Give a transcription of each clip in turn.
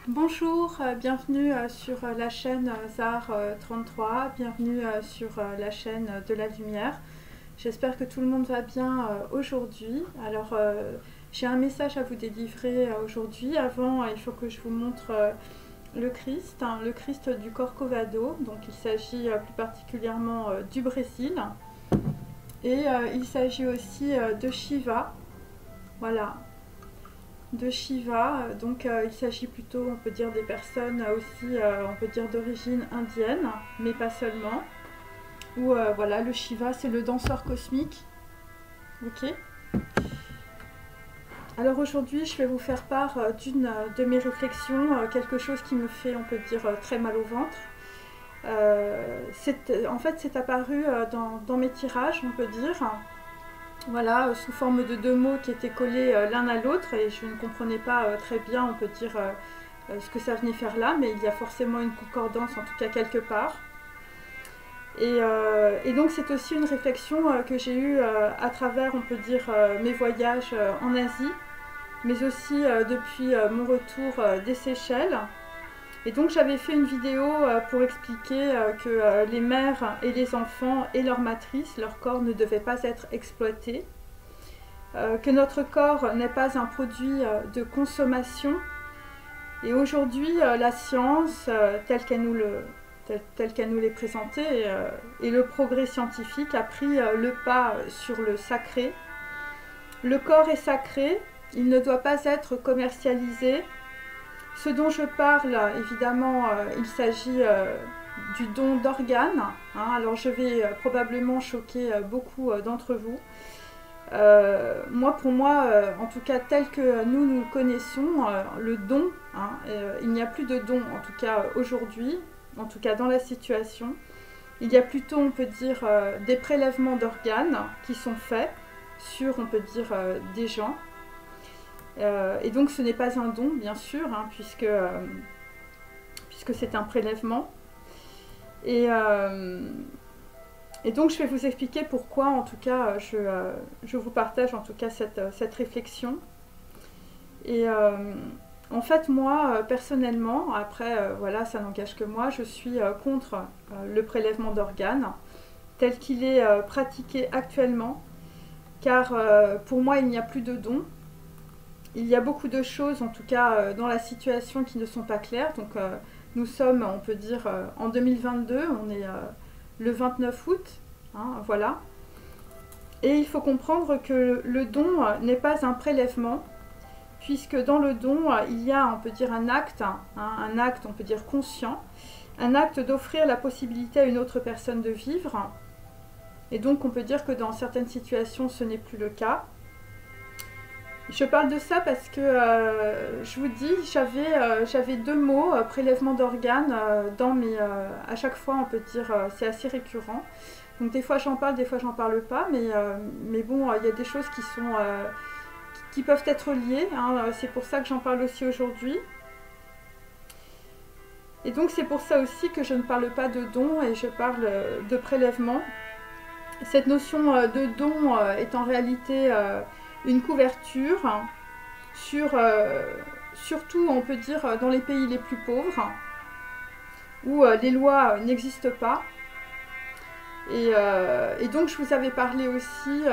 Bonjour, bienvenue sur la chaîne ZAR 33, bienvenue sur la chaîne de la lumière. J'espère que tout le monde va bien aujourd'hui. Alors j'ai un message à vous délivrer aujourd'hui. Avant, il faut que je vous montre le Christ du Corcovado. Donc il s'agit plus particulièrement du Brésil. Et il s'agit aussi de Shiva. Voilà, de Shiva, donc il s'agit plutôt, on peut dire, des personnes aussi, on peut dire, d'origine indienne, mais pas seulement. Ou voilà, le Shiva, c'est le danseur cosmique. Ok. Alors aujourd'hui, je vais vous faire part d'une de mes réflexions, quelque chose qui me fait, on peut dire, très mal au ventre. En fait, c'est apparu dans mes tirages, on peut dire. Voilà, sous forme de deux mots qui étaient collés l'un à l'autre, et je ne comprenais pas très bien, on peut dire, ce que ça venait faire là, mais il y a forcément une concordance, en tout cas quelque part. Et donc c'est aussi une réflexion que j'ai eue à travers, on peut dire, mes voyages en Asie, mais aussi depuis mon retour des Seychelles. Et donc j'avais fait une vidéo pour expliquer que les mères et les enfants et leur matrice, leur corps ne devaient pas être exploités, que notre corps n'est pas un produit de consommation. Et aujourd'hui, la science, telle qu'elle nous l'est présentée, et le progrès scientifique a pris le pas sur le sacré. Le corps est sacré, il ne doit pas être commercialisé. Ce dont je parle, évidemment, il s'agit du don d'organes. Alors je vais probablement choquer beaucoup d'entre vous. Pour moi, en tout cas tel que nous le connaissons, le don, il n'y a plus de don, en tout cas aujourd'hui, en tout cas dans la situation. Il y a plutôt, on peut dire, des prélèvements d'organes qui sont faits sur, on peut dire, des gens. Et donc ce n'est pas un don, bien sûr, puisque c'est un prélèvement. Et donc je vais vous expliquer pourquoi, en tout cas, je vous partage en tout cas cette réflexion. Et en fait, moi, personnellement, après, voilà, ça n'engage que moi, je suis contre le prélèvement d'organes tel qu'il est pratiqué actuellement, car pour moi, il n'y a plus de don. Il y a beaucoup de choses, en tout cas dans la situation, qui ne sont pas claires. Donc nous sommes, on peut dire, en 2022, on est le 29 août, voilà. Et il faut comprendre que le don n'est pas un prélèvement, puisque dans le don, il y a, on peut dire, un acte, on peut dire, conscient, un acte d'offrir la possibilité à une autre personne de vivre. Et donc on peut dire que dans certaines situations, ce n'est plus le cas. Je parle de ça parce que, je vous dis, j'avais deux mots, prélèvement d'organes, à chaque fois, on peut dire, c'est assez récurrent. Donc des fois j'en parle, des fois j'en parle pas, mais bon, il y a des choses qui peuvent être liées, c'est pour ça que j'en parle aussi aujourd'hui. Et donc c'est pour ça aussi que je ne parle pas de don et je parle de prélèvement. Cette notion de don est en réalité une couverture surtout, on peut dire, dans les pays les plus pauvres, où les lois n'existent pas. Et donc je vous avais parlé aussi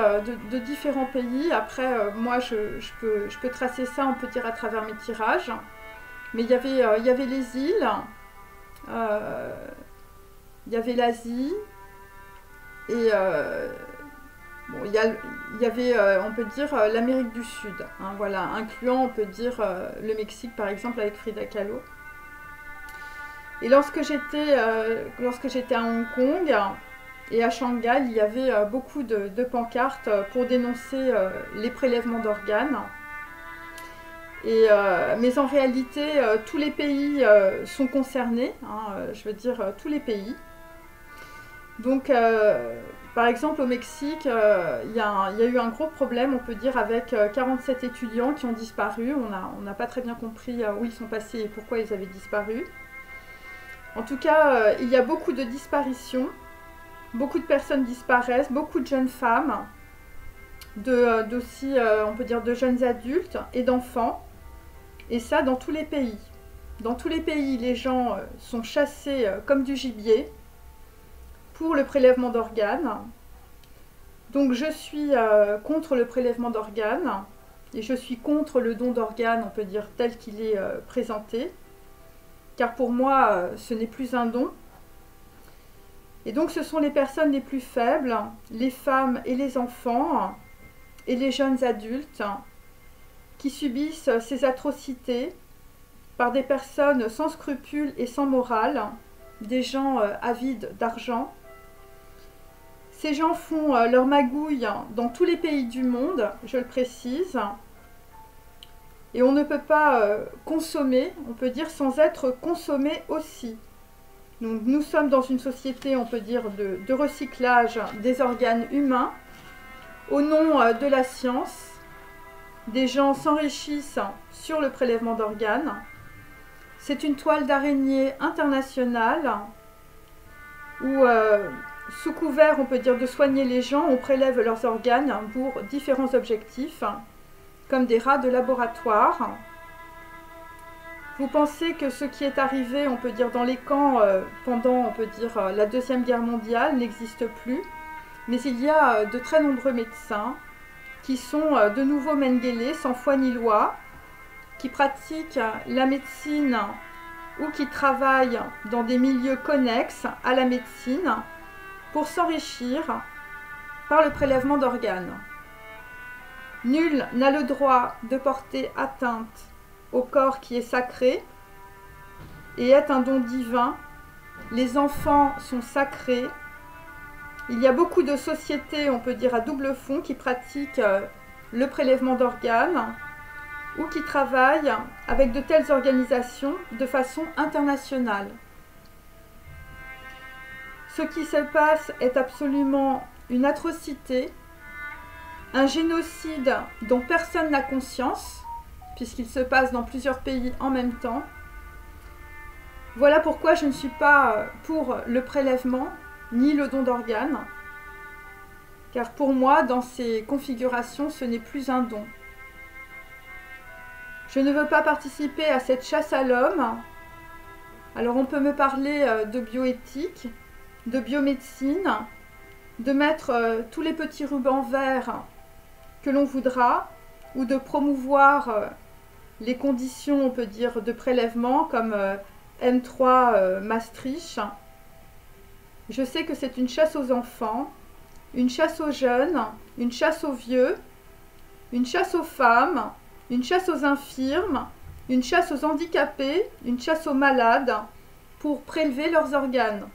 de différents pays. Après, moi je peux tracer ça, on peut dire, à travers mes tirages. Mais il y avait les îles, il y avait l'Asie, et bon, il y avait, on peut dire, l'Amérique du Sud, voilà, incluant, on peut dire, le Mexique par exemple avec Frida Kahlo. Et lorsque j'étais à Hong Kong et à Shanghai, il y avait beaucoup de pancartes pour dénoncer les prélèvements d'organes. Mais en réalité, tous les pays sont concernés, je veux dire tous les pays. Donc, par exemple, au Mexique, il y a eu un gros problème, on peut dire, avec 47 étudiants qui ont disparu. On n'a pas très bien compris où ils sont passés et pourquoi ils avaient disparu. En tout cas, il y a beaucoup de disparitions, beaucoup de personnes disparaissent, beaucoup de jeunes femmes, d'aussi, on peut dire, de jeunes adultes et d'enfants, et ça dans tous les pays. dans tous les pays, les gens sont chassés comme du gibier pour le prélèvement d'organes. Donc je suis contre le prélèvement d'organes et je suis contre le don d'organes, on peut dire tel qu'il est présenté, car pour moi ce n'est plus un don. Et donc ce sont les personnes les plus faibles, les femmes et les enfants et les jeunes adultes qui subissent ces atrocités par des personnes sans scrupules et sans morale, des gens avides d'argent. Ces gens font leur magouille dans tous les pays du monde, je le précise, et on ne peut pas consommer, on peut dire, sans être consommé aussi. Donc nous sommes dans une société, on peut dire, de recyclage des organes humains au nom de la science. Des gens s'enrichissent sur le prélèvement d'organes. C'est une toile d'araignée internationale où, sous couvert, on peut dire, de soigner les gens, on prélève leurs organes pour différents objectifs, comme des rats de laboratoire. Vous pensez que ce qui est arrivé, on peut dire, dans les camps pendant, on peut dire, la Deuxième Guerre mondiale n'existe plus, mais il y a de très nombreux médecins qui sont de nouveau Mengele, sans foi ni loi, qui pratiquent la médecine ou qui travaillent dans des milieux connexes à la médecine pour s'enrichir par le prélèvement d'organes. Nul n'a le droit de porter atteinte au corps qui est sacré et est un don divin. Les enfants sont sacrés. Il y a beaucoup de sociétés, on peut dire à double fond, qui pratiquent le prélèvement d'organes ou qui travaillent avec de telles organisations de façon internationale. Ce qui se passe est absolument une atrocité, un génocide dont personne n'a conscience, puisqu'il se passe dans plusieurs pays en même temps. Voilà pourquoi je ne suis pas pour le prélèvement ni le don d'organes, car pour moi, dans ces configurations, ce n'est plus un don. Je ne veux pas participer à cette chasse à l'homme. Alors on peut me parler de bioéthique, de biomédecine, de mettre tous les petits rubans verts que l'on voudra, ou de promouvoir les conditions, on peut dire, de prélèvement comme M3 Maastricht. Je sais que c'est une chasse aux enfants, une chasse aux jeunes, une chasse aux vieux, une chasse aux femmes, une chasse aux infirmes, une chasse aux handicapés, une chasse aux malades pour prélever leurs organes.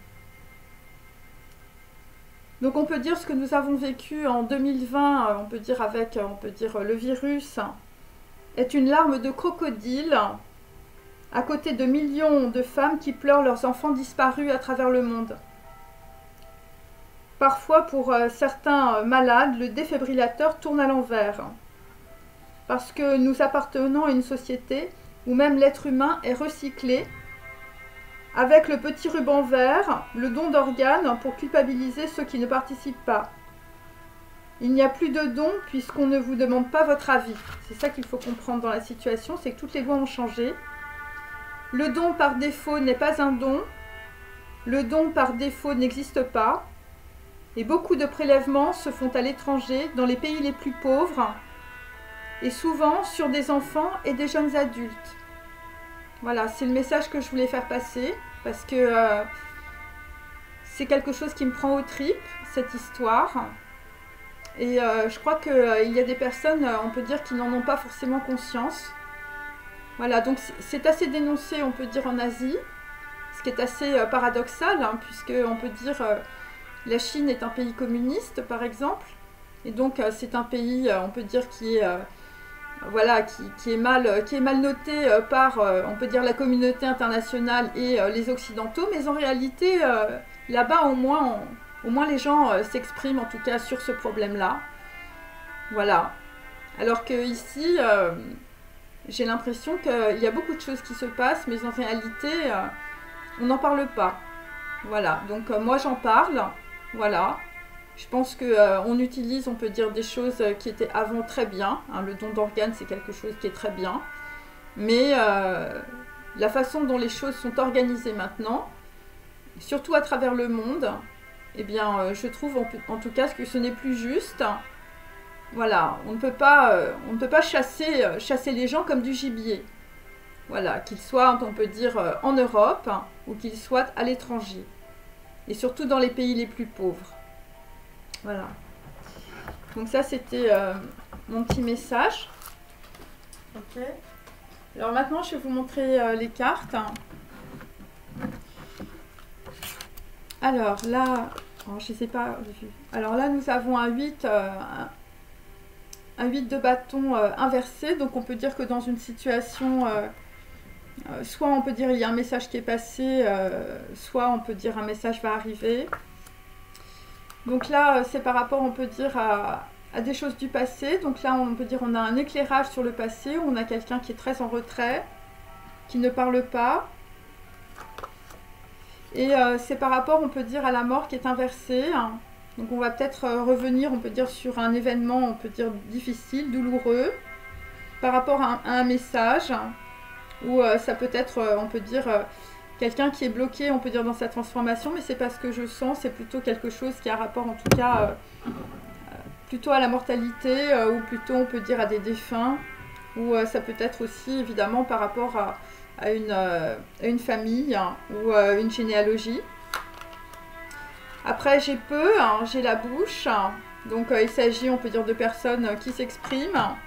Donc on peut dire ce que nous avons vécu en 2020, on peut dire avec le virus, est une larme de crocodile à côté de millions de femmes qui pleurent leurs enfants disparus à travers le monde. Parfois, pour certains malades, le défibrillateur tourne à l'envers. Parce que nous appartenons à une société où même l'être humain est recyclé, avec le petit ruban vert, le don d'organes pour culpabiliser ceux qui ne participent pas. Il n'y a plus de don puisqu'on ne vous demande pas votre avis. C'est ça qu'il faut comprendre dans la situation, c'est que toutes les lois ont changé. Le don par défaut n'est pas un don. Le don par défaut n'existe pas. Et beaucoup de prélèvements se font à l'étranger, dans les pays les plus pauvres, et souvent sur des enfants et des jeunes adultes. Voilà, c'est le message que je voulais faire passer, parce que c'est quelque chose qui me prend aux tripes, cette histoire. Et je crois qu'il y a des personnes, on peut dire, qui n'en ont pas forcément conscience. Voilà, donc c'est assez dénoncé, on peut dire, en Asie, ce qui est assez paradoxal, hein, puisque on peut dire la Chine est un pays communiste, par exemple, et donc c'est un pays, on peut dire, qui est voilà, qui est mal noté par, on peut dire, la communauté internationale et les Occidentaux, mais en réalité, là-bas, au moins les gens s'expriment, en tout cas, sur ce problème-là. Voilà. Alors que ici, j'ai l'impression qu'il y a beaucoup de choses qui se passent, mais en réalité, on n'en parle pas. Voilà. Donc, moi, j'en parle. Voilà. Je pense qu'on utilise, on peut dire, des choses qui étaient avant très bien. Hein, le don d'organes, c'est quelque chose qui est très bien. Mais la façon dont les choses sont organisées maintenant, surtout à travers le monde, eh bien, je trouve en tout cas que ce n'est plus juste. Voilà, on ne peut pas chasser les gens comme du gibier. Voilà, qu'ils soient, on peut dire, en Europe ou qu'ils soient à l'étranger. Et surtout dans les pays les plus pauvres. Voilà. Donc ça, c'était mon petit message. Ok. Alors maintenant, je vais vous montrer les cartes. Alors là, je ne sais pas. Alors là, nous avons un 8 de bâton inversé. Donc on peut dire que dans une situation, soit on peut dire il y a un message qui est passé, soit on peut dire un message va arriver. Donc là, c'est par rapport, on peut dire, à des choses du passé. Donc là, on peut dire on a un éclairage sur le passé. On a quelqu'un qui est très en retrait, qui ne parle pas. Et c'est par rapport, on peut dire, à la mort qui est inversée. Donc on va peut-être revenir, on peut dire, sur un événement, on peut dire, difficile, douloureux, par rapport à un message, ou ça peut être, on peut dire, quelqu'un qui est bloqué, on peut dire, dans sa transformation, mais c'est pas ce que je sens, c'est plutôt quelque chose qui a rapport, en tout cas, plutôt à la mortalité, ou plutôt, on peut dire, à des défunts, ou ça peut être aussi, évidemment, par rapport à une famille ou une généalogie. Après, j'ai j'ai la bouche. Donc, il s'agit, on peut dire, de personnes qui s'expriment.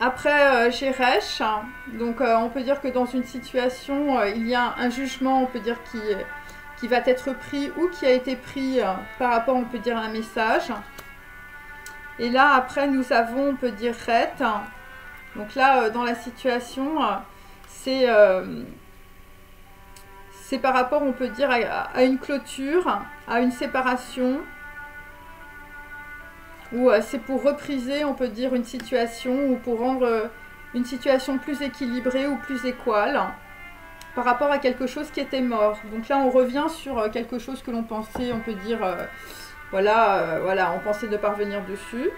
Après, j'ai Resh. Donc, on peut dire que dans une situation, il y a un jugement, on peut dire, qui va être pris ou qui a été pris par rapport, on peut dire, à un message. Et là, après, nous avons, on peut dire, Ret. Donc là, dans la situation, c'est par rapport, on peut dire, à une clôture, à une séparation, ou c'est pour repriser, on peut dire, une situation, ou pour rendre une situation plus équilibrée ou plus équale, par rapport à quelque chose qui était mort. Donc là, on revient sur quelque chose que l'on pensait, on peut dire, voilà, on pensait ne pas revenir dessus.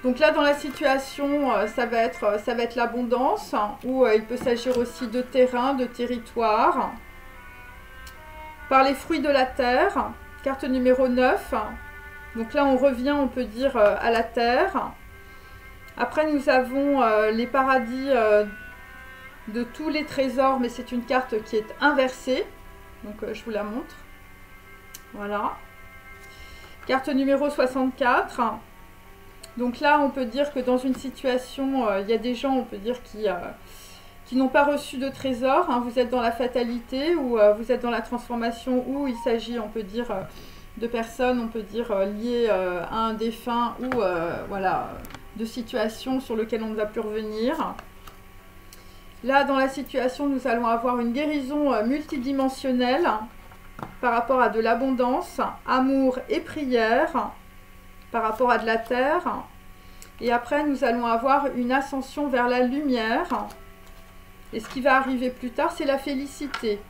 Donc là, dans la situation, ça va être l'abondance, où il peut s'agir aussi de terrain, de territoire. Par les fruits de la terre, carte numéro 9. Donc là, on revient, on peut dire, à la terre. Après, nous avons les paradis de tous les trésors, mais c'est une carte qui est inversée. Donc, je vous la montre. Voilà. Carte numéro 64. Donc là, on peut dire que dans une situation, il y a des gens, on peut dire, qui n'ont pas reçu de trésor. Hein. Vous êtes dans la fatalité ou vous êtes dans la transformation où il s'agit, on peut dire, de personnes, on peut dire, liées à un défunt ou voilà, de situations sur lesquelles on ne va plus revenir. Là, dans la situation, nous allons avoir une guérison multidimensionnelle par rapport à de l'abondance, amour et prière, par rapport à de la terre. Et après, nous allons avoir une ascension vers la lumière. Et ce qui va arriver plus tard, c'est la félicité.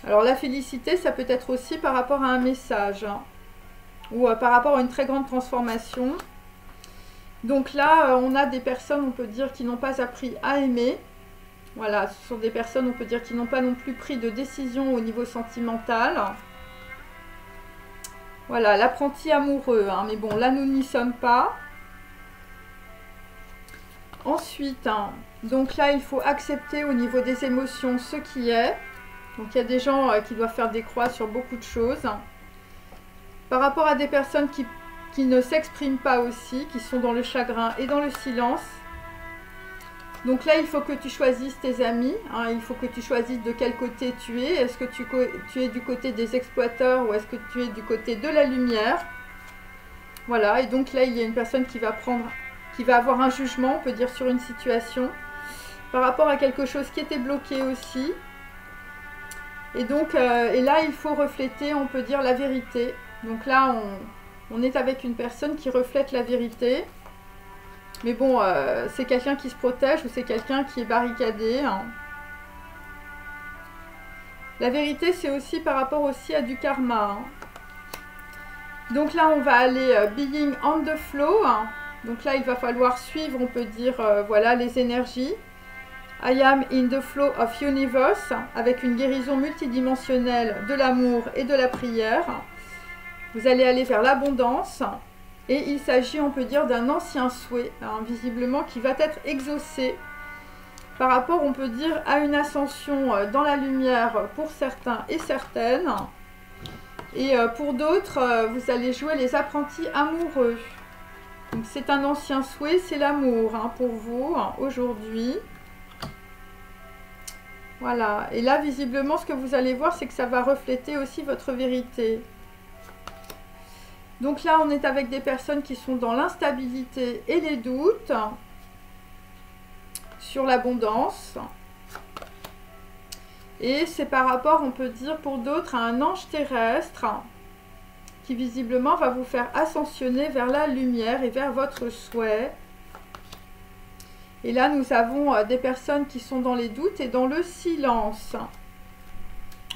Alors la félicité, ça peut être aussi par rapport à un message, hein, ou par rapport à une très grande transformation. Donc là, on a des personnes, on peut dire, qui n'ont pas appris à aimer. Voilà, ce sont des personnes, on peut dire, qui n'ont pas non plus pris de décision au niveau sentimental. Voilà, l'apprenti amoureux, hein, mais bon, là, nous n'y sommes pas. Ensuite, hein, donc là, il faut accepter au niveau des émotions ce qui est. Donc, il y a des gens qui doivent faire des croix sur beaucoup de choses. Par rapport à des personnes qui ne s'expriment pas aussi, qui sont dans le chagrin et dans le silence. Donc là, il faut que tu choisisses tes amis. Hein, il faut que tu choisisses de quel côté tu es. Est-ce que tu es du côté des exploiteurs ou est-ce que tu es du côté de la lumière? Voilà, et donc là, il y a une personne qui va avoir un jugement, on peut dire, sur une situation. Par rapport à quelque chose qui était bloqué aussi. Et donc, et là, il faut refléter, on peut dire, la vérité. Donc là, on est avec une personne qui reflète la vérité. Mais bon, c'est quelqu'un qui se protège ou c'est quelqu'un qui est barricadé. Hein. La vérité, c'est aussi par rapport aussi à du karma. Hein. Donc là, on va aller being on the flow. Hein. Donc là, il va falloir suivre, on peut dire, voilà, les énergies. I am in the flow of universe, avec une guérison multidimensionnelle de l'amour et de la prière. Vous allez aller vers l'abondance. Et il s'agit, on peut dire, d'un ancien souhait, hein, visiblement, qui va être exaucé par rapport, on peut dire, à une ascension dans la lumière pour certains et certaines. Et pour d'autres, vous allez jouer les apprentis amoureux. Donc c'est un ancien souhait, c'est l'amour hein, pour vous hein, aujourd'hui. Voilà. Et là, visiblement, ce que vous allez voir, c'est que ça va refléter aussi votre vérité. Donc là, on est avec des personnes qui sont dans l'instabilité et les doutes sur l'abondance. Et c'est par rapport, on peut dire, pour d'autres, à un ange terrestre qui visiblement va vous faire ascensionner vers la lumière et vers votre souhait. Et là, nous avons des personnes qui sont dans les doutes et dans le silence.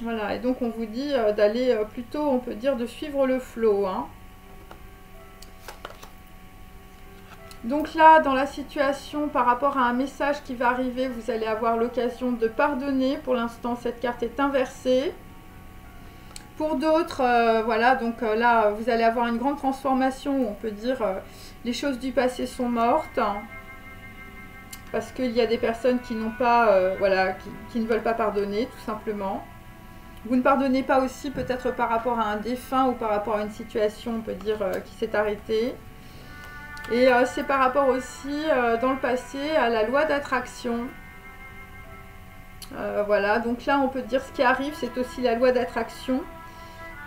Voilà, et donc on vous dit d'aller plutôt, on peut dire, de suivre le flot, hein. Donc là, dans la situation, par rapport à un message qui va arriver, vous allez avoir l'occasion de pardonner. Pour l'instant, cette carte est inversée. Pour d'autres, voilà, donc là, vous allez avoir une grande transformation où on peut dire les choses du passé sont mortes. Parce qu'il y a des personnes qui n'ont pas, voilà, qui ne veulent pas pardonner, tout simplement. Vous ne pardonnez pas aussi peut-être par rapport à un défunt ou par rapport à une situation, on peut dire, qui s'est arrêtée. Et c'est par rapport aussi, dans le passé, à la loi d'attraction. Voilà, donc là, on peut dire ce qui arrive, c'est aussi la loi d'attraction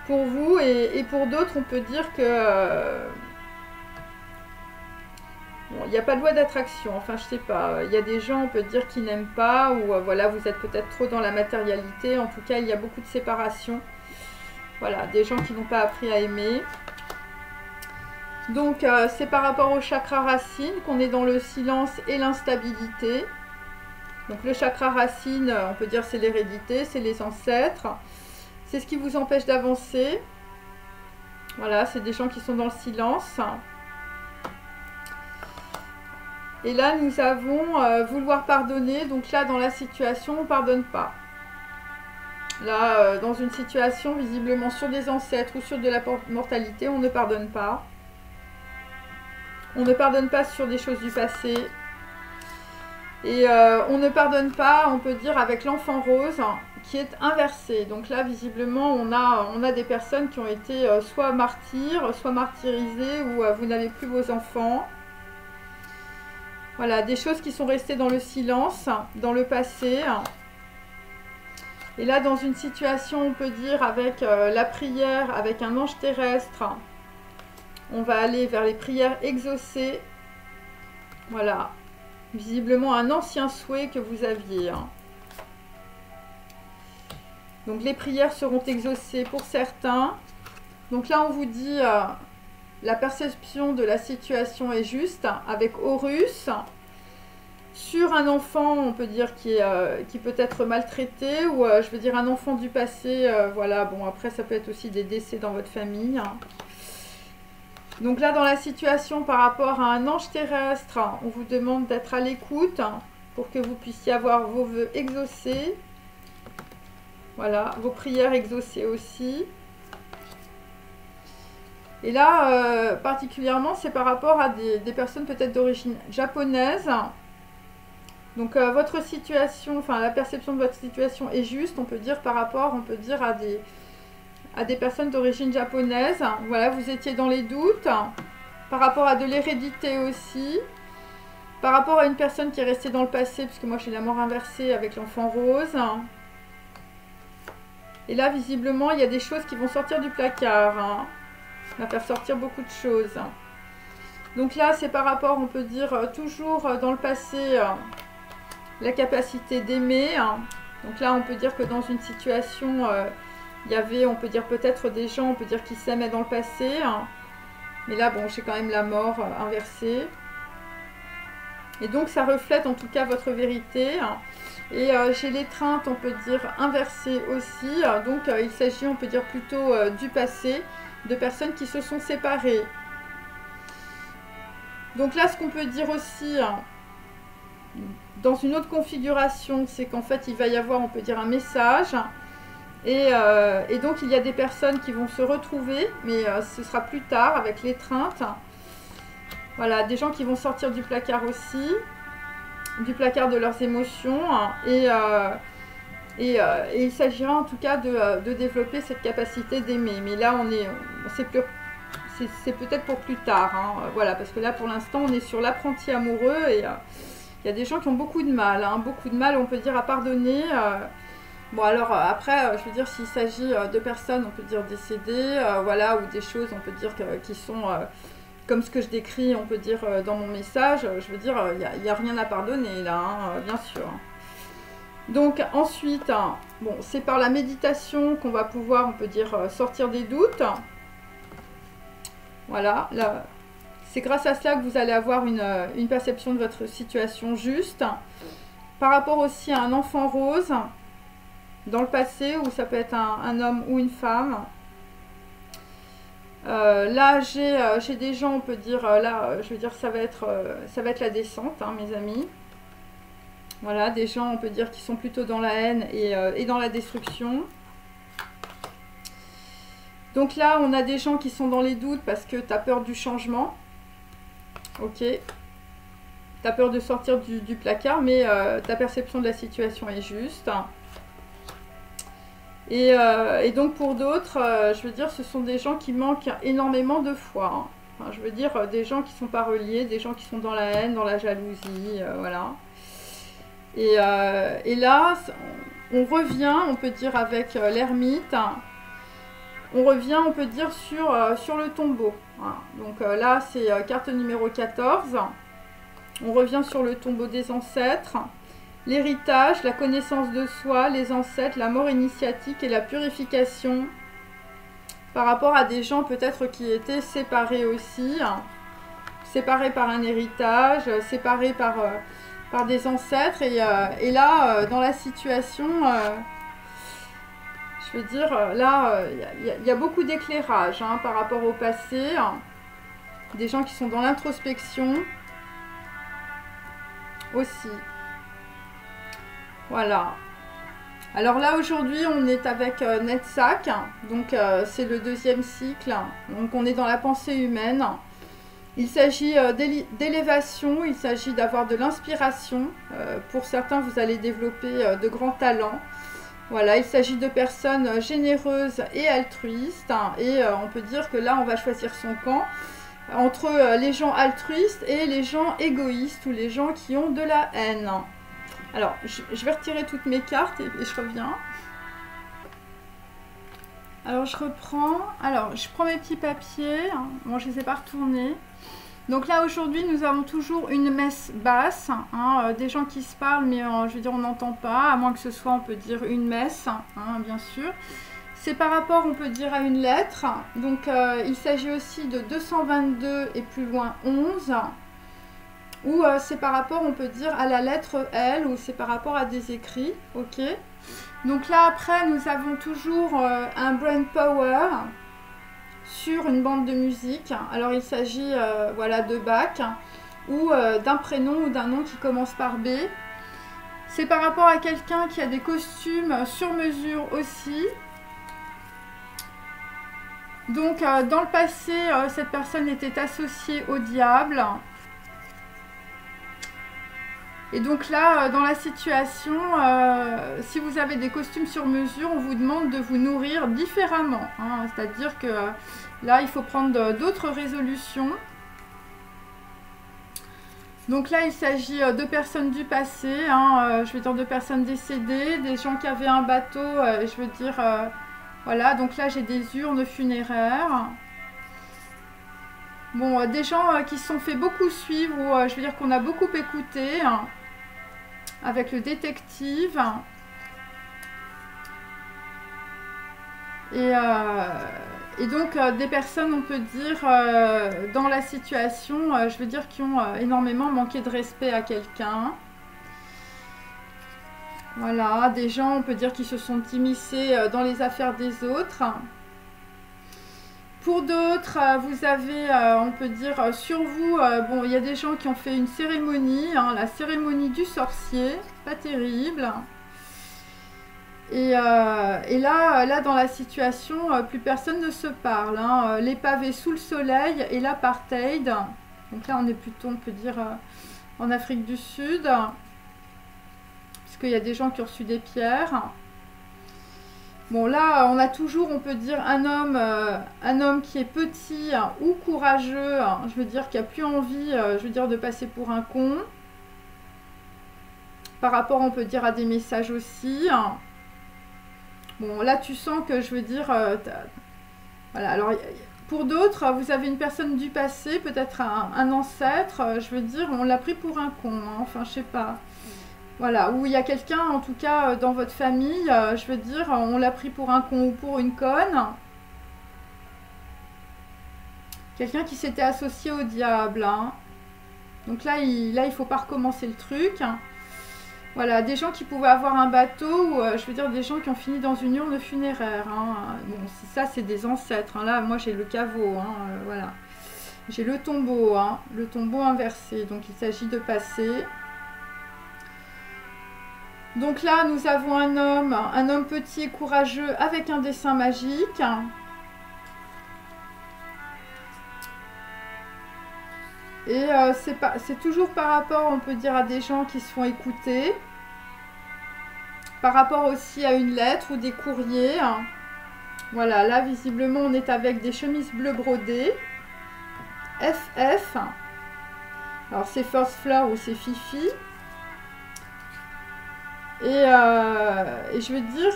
pour vous. Et pour d'autres, on peut dire que... bon, il n'y a pas de loi d'attraction, enfin, je sais pas. Il y a des gens, on peut dire, qui n'aiment pas, ou voilà, vous êtes peut-être trop dans la matérialité. En tout cas, il y a beaucoup de séparation. Voilà, des gens qui n'ont pas appris à aimer. Donc, c'est par rapport au chakra racine qu'on est dans le silence et l'instabilité. Donc, le chakra racine, on peut dire c'est l'hérédité, c'est les ancêtres. C'est ce qui vous empêche d'avancer. Voilà, c'est des gens qui sont dans le silence. Et là, nous avons vouloir pardonner. Donc là, dans la situation, on ne pardonne pas. Là, dans une situation, visiblement sur des ancêtres ou sur de la mortalité, on ne pardonne pas. On ne pardonne pas sur des choses du passé. Et on ne pardonne pas, on peut dire, avec l'enfant rose qui est inversé. Donc là, visiblement, on a des personnes qui ont été soit martyrs, soit martyrisées, ou vous n'avez plus vos enfants. Voilà, des choses qui sont restées dans le silence, dans le passé. Et là, dans une situation, on peut dire, avec la prière, avec un ange terrestre, on va aller vers les prières exaucées. Voilà. Visiblement un ancien souhait que vous aviez. Hein. Donc les prières seront exaucées pour certains. Donc là, on vous dit, la perception de la situation est juste. Avec Horus, sur un enfant, on peut dire, qui peut être maltraité. Ou je veux dire un enfant du passé. Voilà, bon, après, ça peut être aussi des décès dans votre famille. Hein. Donc là, dans la situation par rapport à un ange terrestre, on vous demande d'être à l'écoute pour que vous puissiez avoir vos vœux exaucés. Voilà, vos prières exaucées aussi. Et là, particulièrement, c'est par rapport à des personnes peut-être d'origine japonaise. Donc votre situation, enfin la perception de votre situation est juste, on peut dire par rapport, on peut dire à des personnes d'origine japonaise. Voilà, vous étiez dans les doutes. Par rapport à de l'hérédité aussi. Par rapport à une personne qui est restée dans le passé, puisque moi j'ai la mort inversée avec l'enfant rose. Et là, visiblement, il y a des choses qui vont sortir du placard. Hein. On va faire sortir beaucoup de choses. Donc là, c'est par rapport, on peut dire, toujours dans le passé, la capacité d'aimer. Donc là, on peut dire que dans une situation... il y avait, on peut dire peut-être des gens, on peut dire qui s'aimaient dans le passé. Hein. Mais là, bon, j'ai quand même la mort inversée. Et donc, ça reflète en tout cas votre vérité. Hein. Et j'ai l'étreinte, on peut dire, inversée aussi. Donc, il s'agit, on peut dire, plutôt du passé, de personnes qui se sont séparées. Donc là, ce qu'on peut dire aussi, dans une autre configuration, c'est qu'en fait, il va y avoir, on peut dire, un message. Et donc, il y a des personnes qui vont se retrouver, mais ce sera plus tard, avec l'étreinte. Voilà, des gens qui vont sortir du placard aussi, du placard de leurs émotions. Et il s'agira en tout cas de développer cette capacité d'aimer. Mais là, c'est peut-être pour plus tard. Hein. Voilà, parce que là, pour l'instant, on est sur l'apprenti amoureux. Et il y a des gens qui ont beaucoup de mal. Hein, beaucoup de mal, on peut dire, à pardonner. Bon, alors après, je veux dire, s'il s'agit de personnes, on peut dire décédées, voilà, ou des choses, on peut dire, qui sont comme ce que je décris, on peut dire, dans mon message, je veux dire, il n'y a rien à pardonner là, hein, bien sûr. Donc ensuite, bon, c'est par la méditation qu'on va pouvoir, on peut dire, sortir des doutes. Voilà, là, c'est grâce à cela que vous allez avoir une perception de votre situation juste. Par rapport aussi à un enfant rose, dans le passé, où ça peut être un homme ou une femme. Là, j'ai des gens, on peut dire, là, je veux dire, ça va être la descente, hein, mes amis. Voilà, des gens, on peut dire, qui sont plutôt dans la haine et dans la destruction. Donc là, on a des gens qui sont dans les doutes parce que tu as peur du changement. Ok. Tu as peur de sortir du placard, mais ta perception de la situation est juste. Et donc pour d'autres, je veux dire, ce sont des gens qui manquent énormément de foi. Hein. Enfin, je veux dire, des gens qui ne sont pas reliés, des gens qui sont dans la haine, dans la jalousie, voilà. Et là, on revient, on peut dire, avec l'ermite, on revient, on peut dire, sur le tombeau. Hein. Donc là, c'est carte numéro 14. On revient sur le tombeau des ancêtres. L'héritage, la connaissance de soi, les ancêtres, la mort initiatique et la purification par rapport à des gens peut-être qui étaient séparés aussi, hein. Séparés par un héritage, séparés par des ancêtres. Et là, dans la situation, je veux dire, là, il y a beaucoup d'éclairage, hein, par rapport au passé. Hein. Des gens qui sont dans l'introspection aussi. Voilà. Alors là, aujourd'hui, on est avec Netzach. Donc, c'est le deuxième cycle. Donc, on est dans la pensée humaine. Il s'agit d'élévation, il s'agit d'avoir de l'inspiration. Pour certains, vous allez développer de grands talents. Voilà, il s'agit de personnes généreuses et altruistes. Et on peut dire que là, on va choisir son camp entre les gens altruistes et les gens égoïstes ou les gens qui ont de la haine. Alors, je vais retirer toutes mes cartes et je reviens. Alors, je reprends. Alors, je prends mes petits papiers. Bon, je ne les ai pas retournés. Donc là, aujourd'hui, nous avons toujours une messe basse. Hein, des gens qui se parlent, mais je veux dire, on n'entend pas. À moins que ce soit, on peut dire, une messe, hein, bien sûr. C'est par rapport, on peut dire, à une lettre. Donc, il s'agit aussi de 222 et plus loin 11. Ou c'est par rapport, on peut dire, à la lettre L, ou c'est par rapport à des écrits, ok. Donc là, après, nous avons toujours un brain power sur une bande de musique. Alors, il s'agit, voilà, de Bach, ou d'un prénom ou d'un nom qui commence par B. C'est par rapport à quelqu'un qui a des costumes sur mesure aussi. Donc, dans le passé, cette personne était associée au diable. Et donc là, dans la situation, si vous avez des costumes sur mesure, on vous demande de vous nourrir différemment. Hein, c'est-à-dire que là, il faut prendre d'autres résolutions. Donc là, il s'agit de personnes du passé, hein, je veux dire de personnes décédées, des gens qui avaient un bateau, je veux dire, voilà, donc là, j'ai des urnes funéraires. Bon, des gens qui se sont fait beaucoup suivre, ou je veux dire qu'on a beaucoup écouté, hein, avec le détective. Et donc, des personnes, on peut dire, dans la situation, je veux dire, qui ont énormément manqué de respect à quelqu'un. Voilà, des gens, on peut dire, qui se sont immiscés dans les affaires des autres. Pour d'autres, vous avez, on peut dire, sur vous, bon, il y a des gens qui ont fait une cérémonie, hein, la cérémonie du sorcier, pas terrible. Et là, dans la situation, plus personne ne se parle. Hein. Les pavés sous le soleil et l'apartheid. Donc là, on est plutôt, on peut dire, en Afrique du Sud. Puisqu'il y a des gens qui ont reçu des pierres. Bon, là, on a toujours, on peut dire, un homme qui est petit ou courageux. Je veux dire, qui a plus envie, je veux dire, de passer pour un con. Par rapport, on peut dire, à des messages aussi. Bon, là, tu sens que, je veux dire, voilà, alors, pour d'autres, vous avez une personne du passé, peut-être un ancêtre, je veux dire, on l'a pris pour un con, hein, enfin, je sais pas. Voilà, ou il y a quelqu'un, en tout cas, dans votre famille, je veux dire, on l'a pris pour un con ou pour une conne. Quelqu'un qui s'était associé au diable, hein. Donc là, il faut pas recommencer le truc. Voilà, des gens qui pouvaient avoir un bateau, ou je veux dire des gens qui ont fini dans une urne funéraire. Hein. Bon, ça c'est des ancêtres. Hein. Là, moi j'ai le caveau, hein, voilà. J'ai le tombeau inversé. Donc il s'agit de passer. Donc là, nous avons un homme petit et courageux avec un dessin magique. Et c'est toujours par rapport, on peut dire, à des gens qui se font écouter. Par rapport aussi à une lettre ou des courriers. Voilà, là, visiblement, on est avec des chemises bleues brodées. FF. Alors, c'est First Floor ou c'est Fifi. Et je veux dire,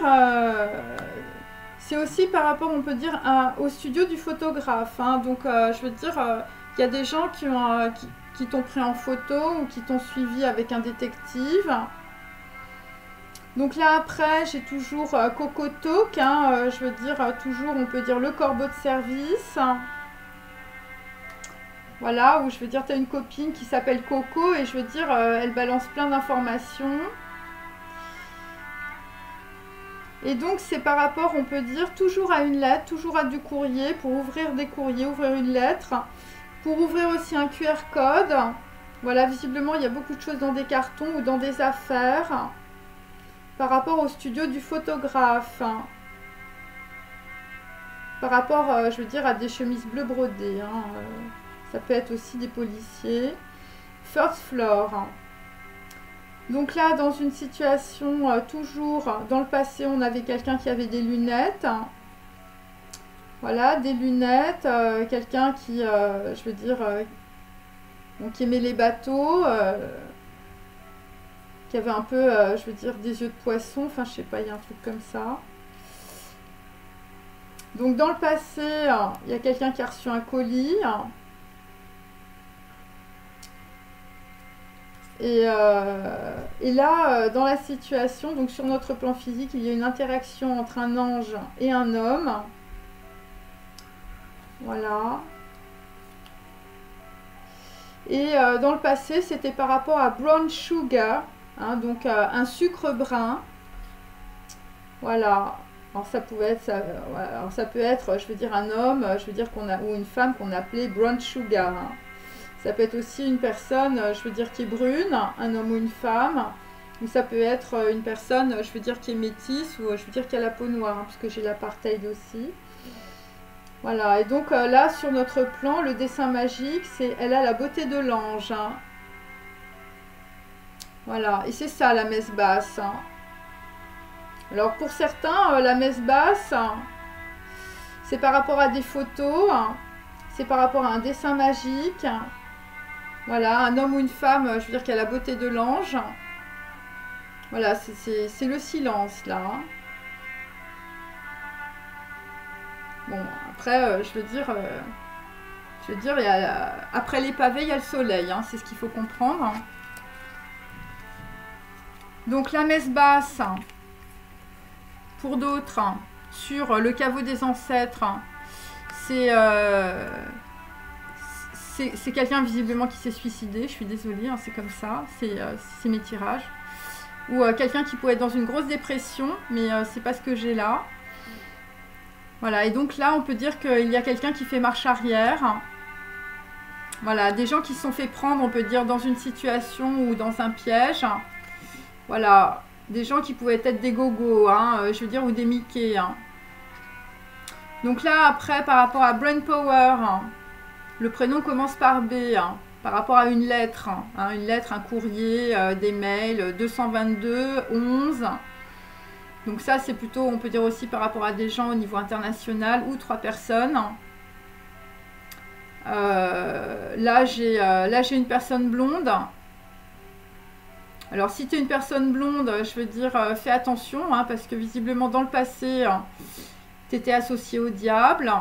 c'est aussi par rapport, on peut dire, au studio du photographe. Hein. Donc, je veux dire, il y a des gens qui t'ont pris en photo ou qui t'ont suivi avec un détective. Donc là, après, j'ai toujours Coco Talk. Hein, je veux dire, toujours, on peut dire, le corbeau de service. Voilà, où je veux dire, tu as une copine qui s'appelle Coco et je veux dire, elle balance plein d'informations. Et donc, c'est par rapport, on peut dire, toujours à une lettre, toujours à du courrier, pour ouvrir des courriers, ouvrir une lettre, pour ouvrir aussi un QR code. Voilà, visiblement, il y a beaucoup de choses dans des cartons ou dans des affaires, par rapport au studio du photographe. Par rapport, je veux dire, à des chemises bleues brodées. Hein. Ça peut être aussi des policiers. First Floor. Donc là, dans une situation, toujours dans le passé, on avait quelqu'un qui avait des lunettes. Voilà, des lunettes. Quelqu'un qui, je veux dire, qui aimait les bateaux. Qui avait un peu, je veux dire, des yeux de poisson. Enfin, je sais pas, il y a un truc comme ça. Donc dans le passé, il y a quelqu'un qui a reçu un colis. Et là, dans la situation, donc sur notre plan physique, il y a une interaction entre un ange et un homme. Voilà. Et dans le passé, c'était par rapport à brown sugar, hein, donc un sucre brun. Voilà. Alors ça pouvait être, alors ça peut être, je veux dire, un homme, je veux dire ou une femme qu'on appelait brown sugar. Hein. Ça peut être aussi une personne, je veux dire, qui est brune, un homme ou une femme. Ou ça peut être une personne, je veux dire, qui est métisse ou je veux dire qui a la peau noire, hein, parce que j'ai l'apartheid aussi. Voilà, et donc là, sur notre plan, le dessin magique, elle a la beauté de l'ange. Hein. Voilà, et c'est ça la messe basse. Hein. Alors pour certains, la messe basse, c'est par rapport à des photos, hein. C'est par rapport à un dessin magique. Voilà, un homme ou une femme, je veux dire, qui a la beauté de l'ange. Voilà, c'est le silence, là. Hein. Bon, après, je veux dire, après les pavés, il y a le soleil. Hein, c'est ce qu'il faut comprendre. Donc, la messe basse, pour d'autres, sur le caveau des ancêtres, c'est quelqu'un visiblement qui s'est suicidé, je suis désolée, hein, c'est comme ça, c'est mes tirages. Ou quelqu'un qui pourrait être dans une grosse dépression, mais c'est pas ce que j'ai là. Voilà, donc là, on peut dire, on peut dire, il y a, après les pavés, il y a le soleil. Hein, c'est ce qu'il faut comprendre. Donc la messe basse, pour d'autres, sur le caveau des ancêtres, c'est quelqu'un visiblement qui s'est suicidé, je suis désolée, hein, c'est comme ça, c'est mes tirages. Ou quelqu'un qui pourrait être dans une grosse dépression, mais c'est pas ce que j'ai là. Voilà, et donc là, on peut dire qu'il y a quelqu'un qui fait marche arrière. Voilà, des gens qui se sont fait prendre, on peut dire, dans une situation ou dans un piège. Voilà, des gens qui pouvaient être des gogos, hein, je veux dire, ou des Mickey. Hein. Donc là, après, par rapport à Brain Power, hein, le prénom commence par B, hein, par rapport à une lettre, un courrier, des mails, 222, 11. Donc ça, c'est plutôt, on peut dire aussi par rapport à des gens au niveau international ou 3 personnes. Là, j'ai une personne blonde. Alors, si tu es une personne blonde, je veux dire, fais attention, hein, parce que visiblement, dans le passé, tu étais associé au diable.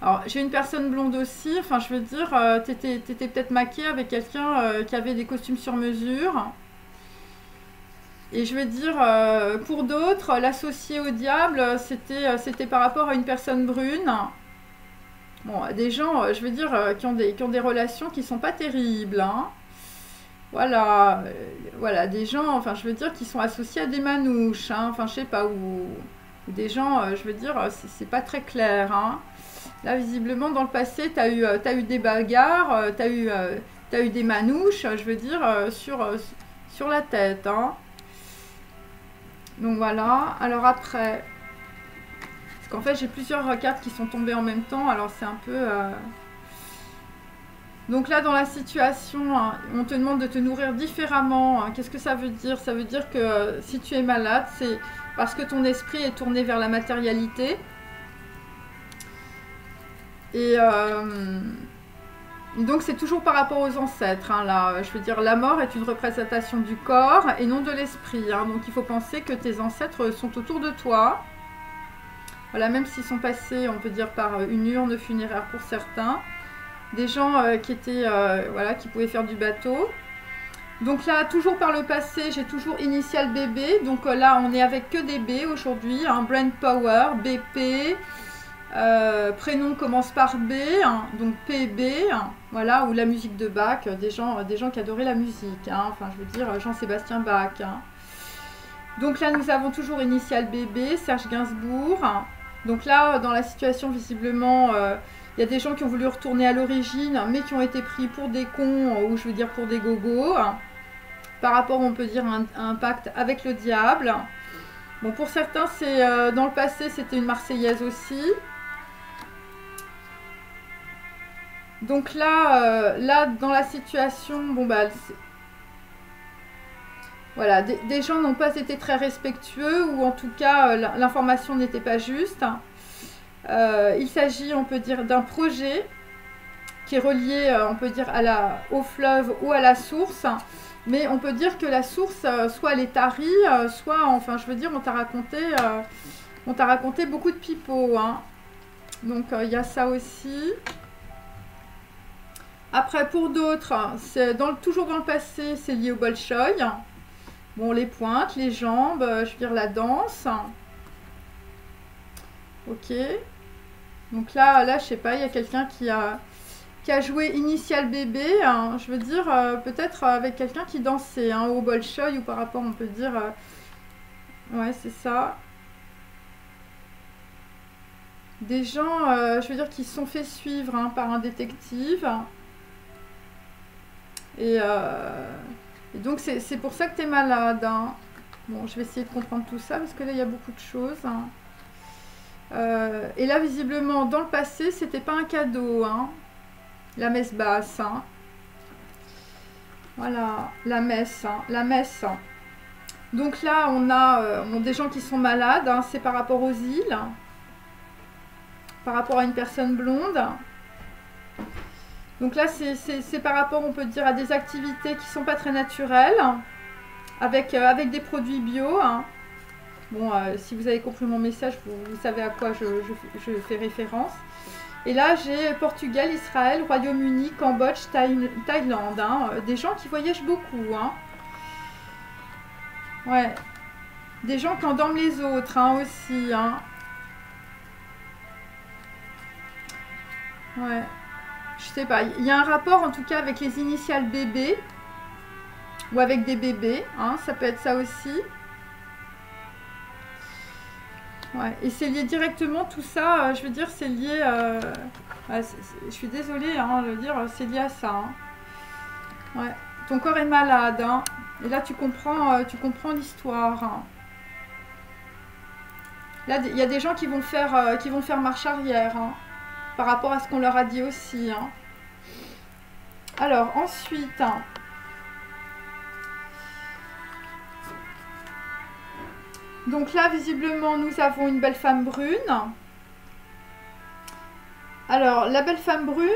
Alors, j'ai une personne blonde aussi, enfin, je veux dire, tu étais peut-être maquée avec quelqu'un qui avait des costumes sur mesure. Et je veux dire, pour d'autres, l'associé au diable, c'était par rapport à une personne brune. Bon, des gens, je veux dire, qui ont des relations qui sont pas terribles, hein. Voilà, voilà, des gens, enfin, je veux dire, qui sont associés à des manouches, hein, enfin, je sais pas, ou des gens, je veux dire, c'est pas très clair, hein. Là, visiblement, dans le passé, t'as eu des bagarres, t'as eu des manouches, je veux dire, sur la tête, hein. Donc voilà, alors après, parce qu'en fait, j'ai plusieurs cartes qui sont tombées en même temps, alors c'est un peu... Donc là, dans la situation, hein, on te demande de te nourrir différemment. Hein. Qu'est-ce que ça veut dire? Ça veut dire que si tu es malade, c'est parce que ton esprit est tourné vers la matérialité. Et donc, c'est toujours par rapport aux ancêtres. Hein, là. Je veux dire, la mort est une représentation du corps et non de l'esprit. Hein. Donc, il faut penser que tes ancêtres sont autour de toi. Voilà, même s'ils sont passés, on peut dire, par une urne funéraire pour certains. Des gens qui étaient, voilà, qui pouvaient faire du bateau. Donc là, toujours par le passé, j'ai toujours initial bébé. Donc là, on est avec que des B aujourd'hui. Hein, Brain Power, BP. Prénom commence par B, hein, donc PB. Hein, voilà, ou la musique de Bach. Des gens qui adoraient la musique. Hein, enfin, je veux dire, Jean-Sébastien Bach. Hein. Donc là, nous avons toujours initial bébé, Serge Gainsbourg. Hein. Donc là, dans la situation, visiblement... il y a des gens qui ont voulu retourner à l'origine, mais qui ont été pris pour des cons, ou je veux dire pour des gogos. Par rapport, on peut dire, à un pacte avec le diable. Bon, pour certains, c'est dans le passé, c'était une Marseillaise aussi. Donc là, dans la situation, bon bah... Voilà, des gens n'ont pas été très respectueux, ou en tout cas, l'information n'était pas juste. Il s'agit, on peut dire, d'un projet qui est relié, on peut dire, au fleuve ou à la source. Mais on peut dire que la source, soit elle est tarie, soit, enfin, je veux dire, on t'a raconté beaucoup de pipeaux. Hein. Donc, il y a ça aussi. Après, pour d'autres, toujours dans le passé, c'est lié au Bolchoï. Bon, les pointes, les jambes, je veux dire, la danse. Ok. Donc là, je sais pas, il y a quelqu'un qui a joué Initial Bébé, hein, je veux dire, peut-être avec quelqu'un qui dansait, hein, au Bolchoï, ou par rapport, on peut dire, ouais, c'est ça. Des gens, je veux dire, qui se sont fait suivre, hein, par un détective. Et donc, c'est pour ça que tu es malade. Hein. Bon, je vais essayer de comprendre tout ça, parce que là, il y a beaucoup de choses. Hein. Et là, visiblement, dans le passé, c'était pas un cadeau, hein, la messe basse. Hein. Voilà, la messe. Hein, la messe. Donc là, on a des gens qui sont malades, hein, c'est par rapport aux îles, hein, par rapport à une personne blonde. Donc là, c'est par rapport, on peut dire, à des activités qui sont pas très naturelles, avec des produits bio. Hein. Bon, si vous avez compris mon message, vous savez à quoi je fais référence. Et là, j'ai Portugal, Israël, Royaume-Uni, Cambodge, Thaïlande. Hein, des gens qui voyagent beaucoup. Hein. Ouais. Des gens qui endorment les autres, hein, aussi. Hein. Ouais. Je sais pas. Il y a un rapport, en tout cas, avec les initiales bébés. Ou avec des bébés. Hein, ça peut être ça aussi. Ouais, et c'est lié directement, tout ça, je veux dire, c'est lié... ouais, je suis désolée hein, de le dire, c'est lié à ça. Hein. Ouais, ton corps est malade. Hein, et là, tu comprends l'histoire. Hein. Là, il y a des gens qui vont faire marche arrière. Hein, par rapport à ce qu'on leur a dit aussi. Hein. Alors, ensuite... Hein, donc là, visiblement, nous avons une belle femme brune. Alors, la belle femme brune,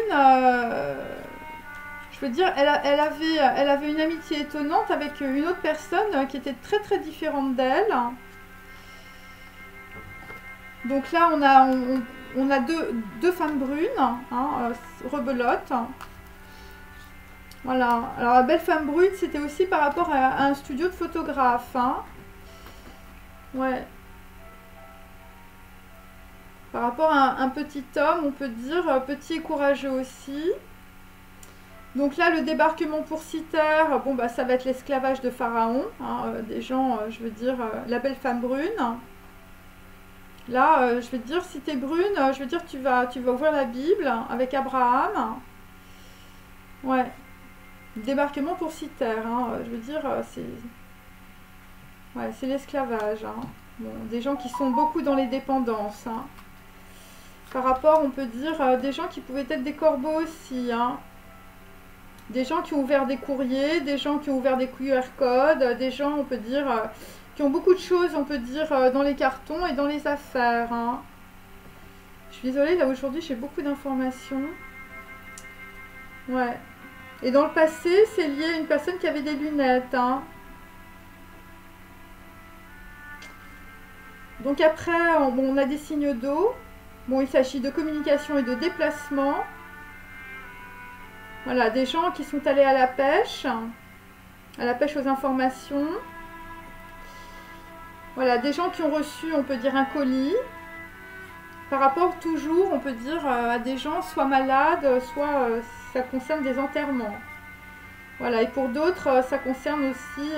je veux dire, elle avait une amitié étonnante avec une autre personne qui était très très différente d'elle. Donc là, on a deux femmes brunes, hein, rebelotes. Voilà. Alors, la belle femme brune, c'était aussi par rapport à un studio de photographe. Hein. Ouais. Par rapport à un petit homme, on peut dire petit et courageux aussi. Donc là, le débarquement pour Cythère, bon bah ça va être l'esclavage de Pharaon. Hein, des gens, je veux dire, la belle femme brune. Là, je veux dire, si tu es brune, je veux dire, tu vas ouvrir la Bible avec Abraham. Ouais. Débarquement pour Cythère, hein, je veux dire, c'est... Ouais, c'est l'esclavage. Hein. Bon, des gens qui sont beaucoup dans les dépendances. Hein. Par rapport, on peut dire, des gens qui pouvaient être des corbeaux aussi. Hein. Des gens qui ont ouvert des courriers, des gens qui ont ouvert des QR codes, des gens, on peut dire, qui ont beaucoup de choses, on peut dire, dans les cartons et dans les affaires. Hein. Je suis désolée, là aujourd'hui, j'ai beaucoup d'informations. Ouais. Et dans le passé, c'est lié à une personne qui avait des lunettes. Hein. Donc après, on a des signes d'eau. Bon, il s'agit de communication et de déplacement. Voilà, des gens qui sont allés à la pêche aux informations. Voilà, des gens qui ont reçu, on peut dire, un colis. Par rapport toujours, on peut dire, à des gens soit malades, soit ça concerne des enterrements. Voilà, et pour d'autres, ça concerne aussi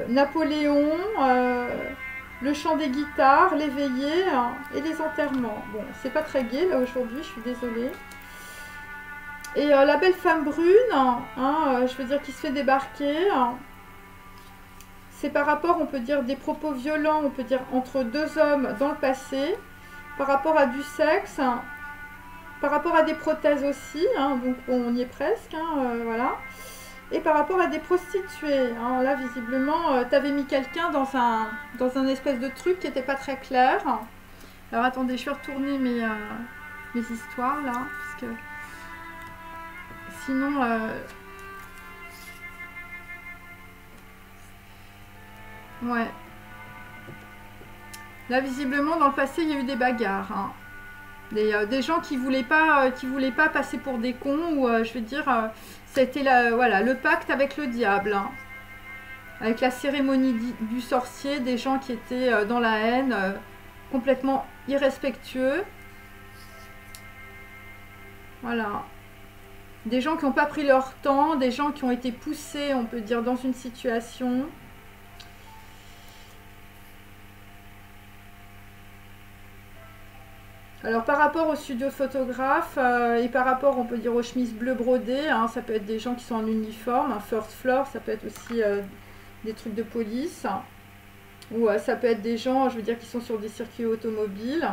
Napoléon, le chant des guitares, les veillées et les enterrements. Bon, c'est pas très gai là aujourd'hui, je suis désolée. Et la belle femme brune, hein, je veux dire, qui se fait débarquer, c'est par rapport, on peut dire, des propos violents, on peut dire, entre deux hommes dans le passé, par rapport à du sexe, par rapport à des prothèses aussi, hein, donc on y est presque, hein, voilà. Et par rapport à des prostituées, hein, là visiblement, tu avais mis quelqu'un dans un espèce de truc qui n'était pas très clair. Alors attendez, je vais retourner mes histoires là, parce que sinon... Ouais. Là visiblement, dans le passé, il y a eu des bagarres. Hein. Des gens qui voulaient pas passer pour des cons, ou je veux dire, c'était voilà, le pacte avec le diable. Hein. Avec la cérémonie du sorcier, des gens qui étaient dans la haine, complètement irrespectueux. Voilà. Des gens qui n'ont pas pris leur temps, des gens qui ont été poussés, on peut dire, dans une situation. Alors par rapport au studio de photographe et par rapport, on peut dire, aux chemises bleues brodées, hein, ça peut être des gens qui sont en uniforme, un first floor, ça peut être aussi des trucs de police, ou ça peut être des gens, je veux dire, qui sont sur des circuits automobiles.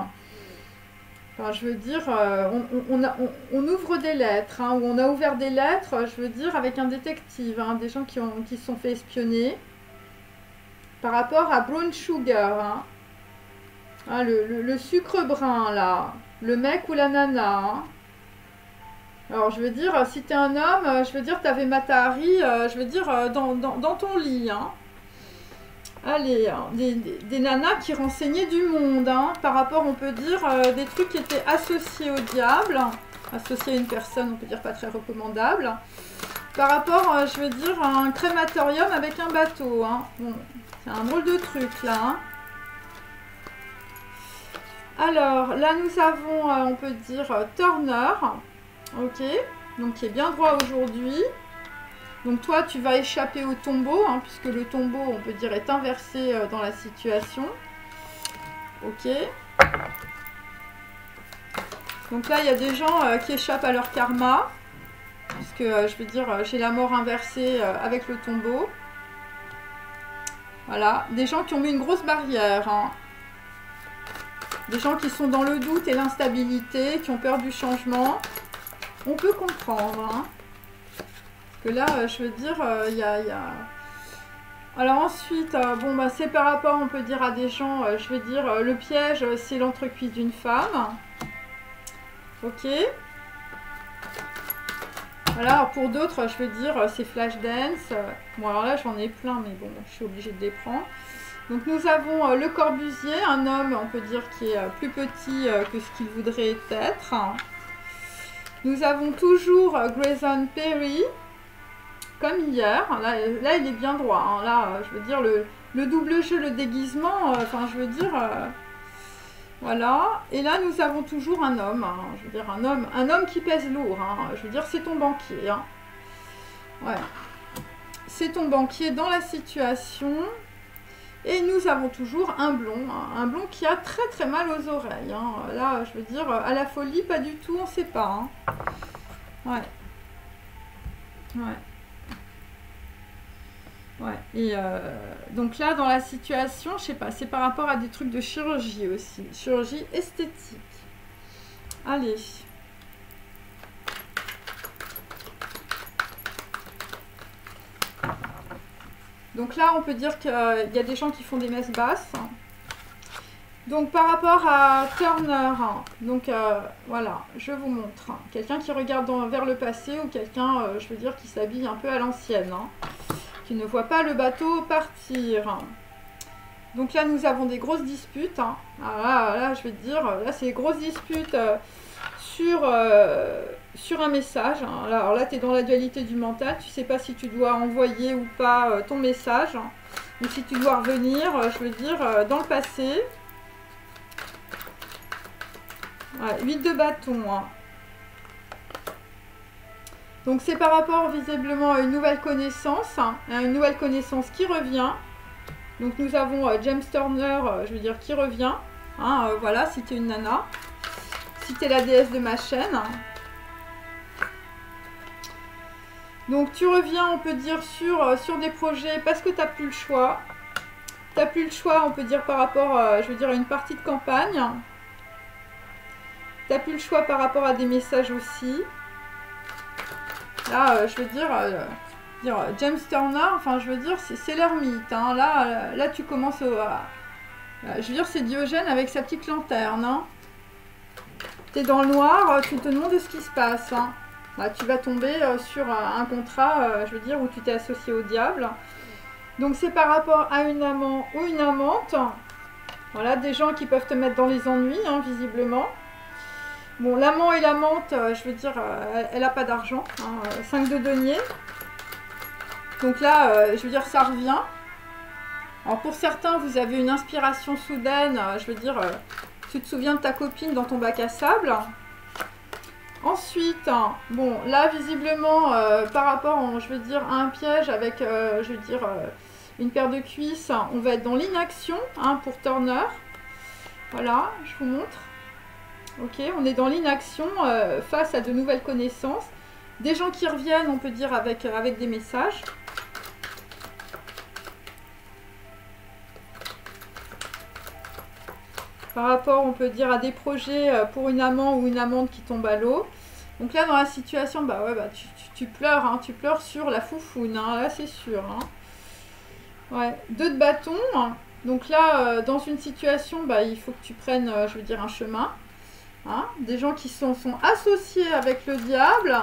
Enfin, je veux dire, on ouvre des lettres, hein, ou on a ouvert des lettres, je veux dire, avec un détective, hein, des gens qui se sont fait espionner. Par rapport à Brown Sugar, hein. Ah, le sucre brun, là. Le mec ou la nana. Hein. Alors, je veux dire, si t'es un homme, je veux dire, t'avais Mata Hari, je veux dire, dans ton lit. Hein. Allez, hein, des nanas qui renseignaient du monde. Hein, par rapport, on peut dire, des trucs qui étaient associés au diable. Associés à une personne, on peut dire, pas très recommandable. Par rapport, je veux dire, à un crématorium avec un bateau. Hein. Bon, c'est un drôle de truc, là. Hein. Alors, là, nous avons, on peut dire, Turner, ok, donc qui est bien droit aujourd'hui. Donc, toi, tu vas échapper au tombeau, hein, puisque le tombeau, on peut dire, est inversé dans la situation. Ok. Donc là, il y a des gens qui échappent à leur karma. Parce que, je veux dire, j'ai la mort inversée avec le tombeau. Voilà. Des gens qui ont mis une grosse barrière. Hein. Des gens qui sont dans le doute et l'instabilité, qui ont peur du changement. On peut comprendre. Hein. Parce que là, je veux dire, il y a... Alors ensuite, bon, bah, c'est par rapport, on peut dire, à des gens, je veux dire, le piège, c'est l'entrecuisse d'une femme. Ok. Voilà, alors pour d'autres, je veux dire, c'est Flashdance. Bon, alors là, j'en ai plein, mais bon, je suis obligée de les prendre. Donc nous avons Le Corbusier, un homme, on peut dire, qui est plus petit que ce qu'il voudrait être. Nous avons toujours Grayson Perry, comme hier. Là, il est bien droit. Hein. Là, je veux dire, le double jeu, le déguisement, enfin, je veux dire... voilà. Et là, nous avons toujours un homme. Hein. Je veux dire, un homme qui pèse lourd. Hein. Je veux dire, c'est ton banquier. Hein. Ouais. C'est ton banquier dans la situation. Et nous avons toujours un blond. Hein. Un blond qui a très très mal aux oreilles. Hein. Là, je veux dire, à la folie, pas du tout, on ne sait pas. Hein. Ouais. Ouais. Ouais, et donc là, dans la situation, je sais pas, c'est par rapport à des trucs de chirurgie aussi, chirurgie esthétique. Allez. Donc là, on peut dire qu'il y a des gens qui font des messes basses. Donc par rapport à Turner, donc voilà, je vous montre. Quelqu'un qui regarde vers le passé ou quelqu'un, je veux dire, qui s'habille un peu à l'ancienne. Qui ne voit pas le bateau partir. Donc là, nous avons des grosses disputes. Hein. Là, je vais te dire, là, c'est des grosses disputes sur un message. Hein. Alors là, tu es dans la dualité du mental. Tu ne sais pas si tu dois envoyer ou pas ton message. Hein. Ou si tu dois revenir, je veux dire, dans le passé. Ouais, 8 de bâton. Hein. Donc c'est par rapport visiblement à une nouvelle connaissance, hein, à une nouvelle connaissance qui revient. Donc nous avons James Turner, je veux dire, qui revient. Hein, voilà, si tu es une nana. Si tu es la déesse de ma chaîne. Donc tu reviens, on peut dire, sur des projets parce que tu n'as plus le choix. Tu n'as plus le choix, on peut dire, par rapport, je veux dire, à une partie de campagne. Tu n'as plus le choix par rapport à des messages aussi. Là, je veux dire, James Turner, enfin, je veux dire, c'est l'ermite. Hein. Là, tu commences à... je veux dire, c'est Diogène avec sa petite lanterne. Hein. Tu es dans le noir, tu te demandes ce qui se passe. Hein. Là, tu vas tomber sur un contrat, je veux dire, où tu t'es associé au diable. Donc, c'est par rapport à une amant ou une amante. Voilà, des gens qui peuvent te mettre dans les ennuis, hein, visiblement. Bon, l'amant et l'amante, je veux dire, elle n'a pas d'argent. Hein, 5 de denier. Donc là, je veux dire, ça revient. Alors pour certains, vous avez une inspiration soudaine. Je veux dire, tu te souviens de ta copine dans ton bac à sable. Ensuite, bon, là, visiblement, par rapport, je veux dire, à un piège avec, je veux dire, une paire de cuisses, on va être dans l'inaction, hein, pour Turner. Voilà, je vous montre. Ok, on est dans l'inaction face à de nouvelles connaissances. Des gens qui reviennent, on peut dire, avec des messages. Par rapport, on peut dire, à des projets pour une amant ou une amante qui tombe à l'eau. Donc là, dans la situation, bah ouais, bah, tu pleures, hein, tu pleures sur la foufoune, hein, là c'est sûr. Hein. Ouais, 2 de bâton. Donc là, dans une situation, bah, il faut que tu prennes, je veux dire, un chemin. Hein, des gens qui sont associés avec le diable,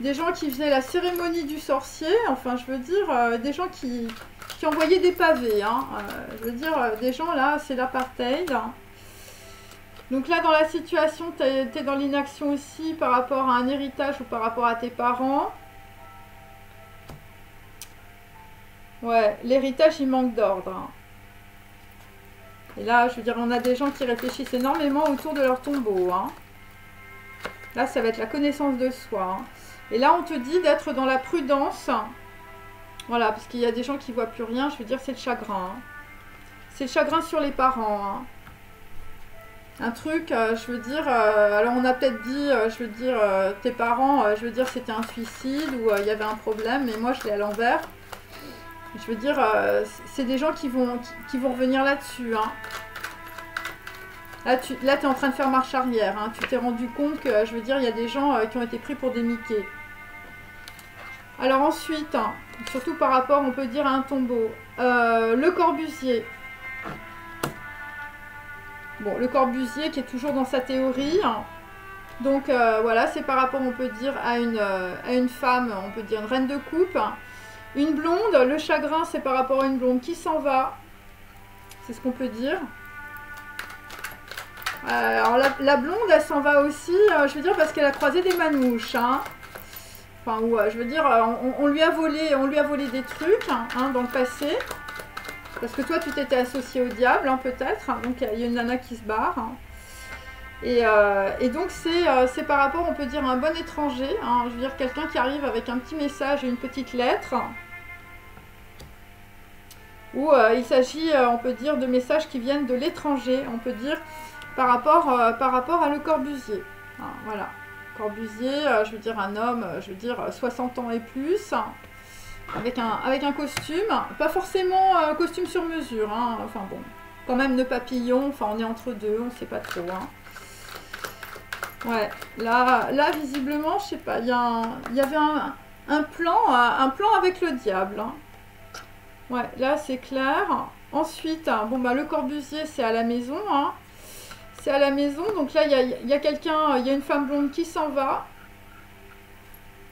des gens qui faisaient la cérémonie du sorcier, enfin je veux dire, des gens qui envoyaient des pavés, hein, je veux dire, des gens là, c'est l'apartheid. Donc là dans la situation, tu es dans l'inaction aussi par rapport à un héritage ou par rapport à tes parents. Ouais, l'héritage il manque d'ordre. Hein. Et là, je veux dire, on a des gens qui réfléchissent énormément autour de leur tombeau. Hein. Là, ça va être la connaissance de soi. Hein. Et là, on te dit d'être dans la prudence. Voilà, parce qu'il y a des gens qui ne voient plus rien. Je veux dire, c'est le chagrin. Hein. C'est le chagrin sur les parents. Hein. Un truc, je veux dire, alors on a peut-être dit, je veux dire, tes parents, je veux dire, c'était un suicide ou il y avait un problème, mais moi je l'ai à l'envers. Je veux dire, c'est des gens qui vont revenir là-dessus. Hein. Là, tu es en train de faire marche arrière. Hein. Tu t'es rendu compte que, je veux dire, il y a des gens qui ont été pris pour des Mickey. Alors ensuite, hein, surtout par rapport, on peut dire, à un tombeau. Le Corbusier. Bon, le Corbusier qui est toujours dans sa théorie. Hein. Donc voilà, c'est par rapport, on peut dire, à une femme, on peut dire une reine de coupe. Hein. Une blonde, le chagrin, c'est par rapport à une blonde qui s'en va. C'est ce qu'on peut dire. Alors la blonde, elle s'en va aussi, je veux dire, parce qu'elle a croisé des manouches. Hein. Enfin, ou je veux dire, on lui a volé des trucs hein, dans le passé. Parce que toi, tu t'étais associé au diable, hein, peut-être. Donc, il y a une nana qui se barre. Hein. Et donc, c'est par rapport, on peut dire, à un bon étranger. Hein, je veux dire, quelqu'un qui arrive avec un petit message et une petite lettre. Où il s'agit, on peut dire, de messages qui viennent de l'étranger. On peut dire, par rapport à Le Corbusier. Hein, voilà. Corbusier, je veux dire, un homme, je veux dire, 60 ans et plus. Avec un costume, pas forcément costume sur mesure, hein. Enfin bon, quand même nœud papillon, enfin on est entre deux, on sait pas trop. Hein. Ouais, là visiblement, je sais pas, il y avait un plan avec le diable. Hein. Ouais, là c'est clair. Ensuite, bon bah le Corbusier c'est à la maison, hein. C'est à la maison, donc là il y a quelqu'un, il y a une femme blonde qui s'en va.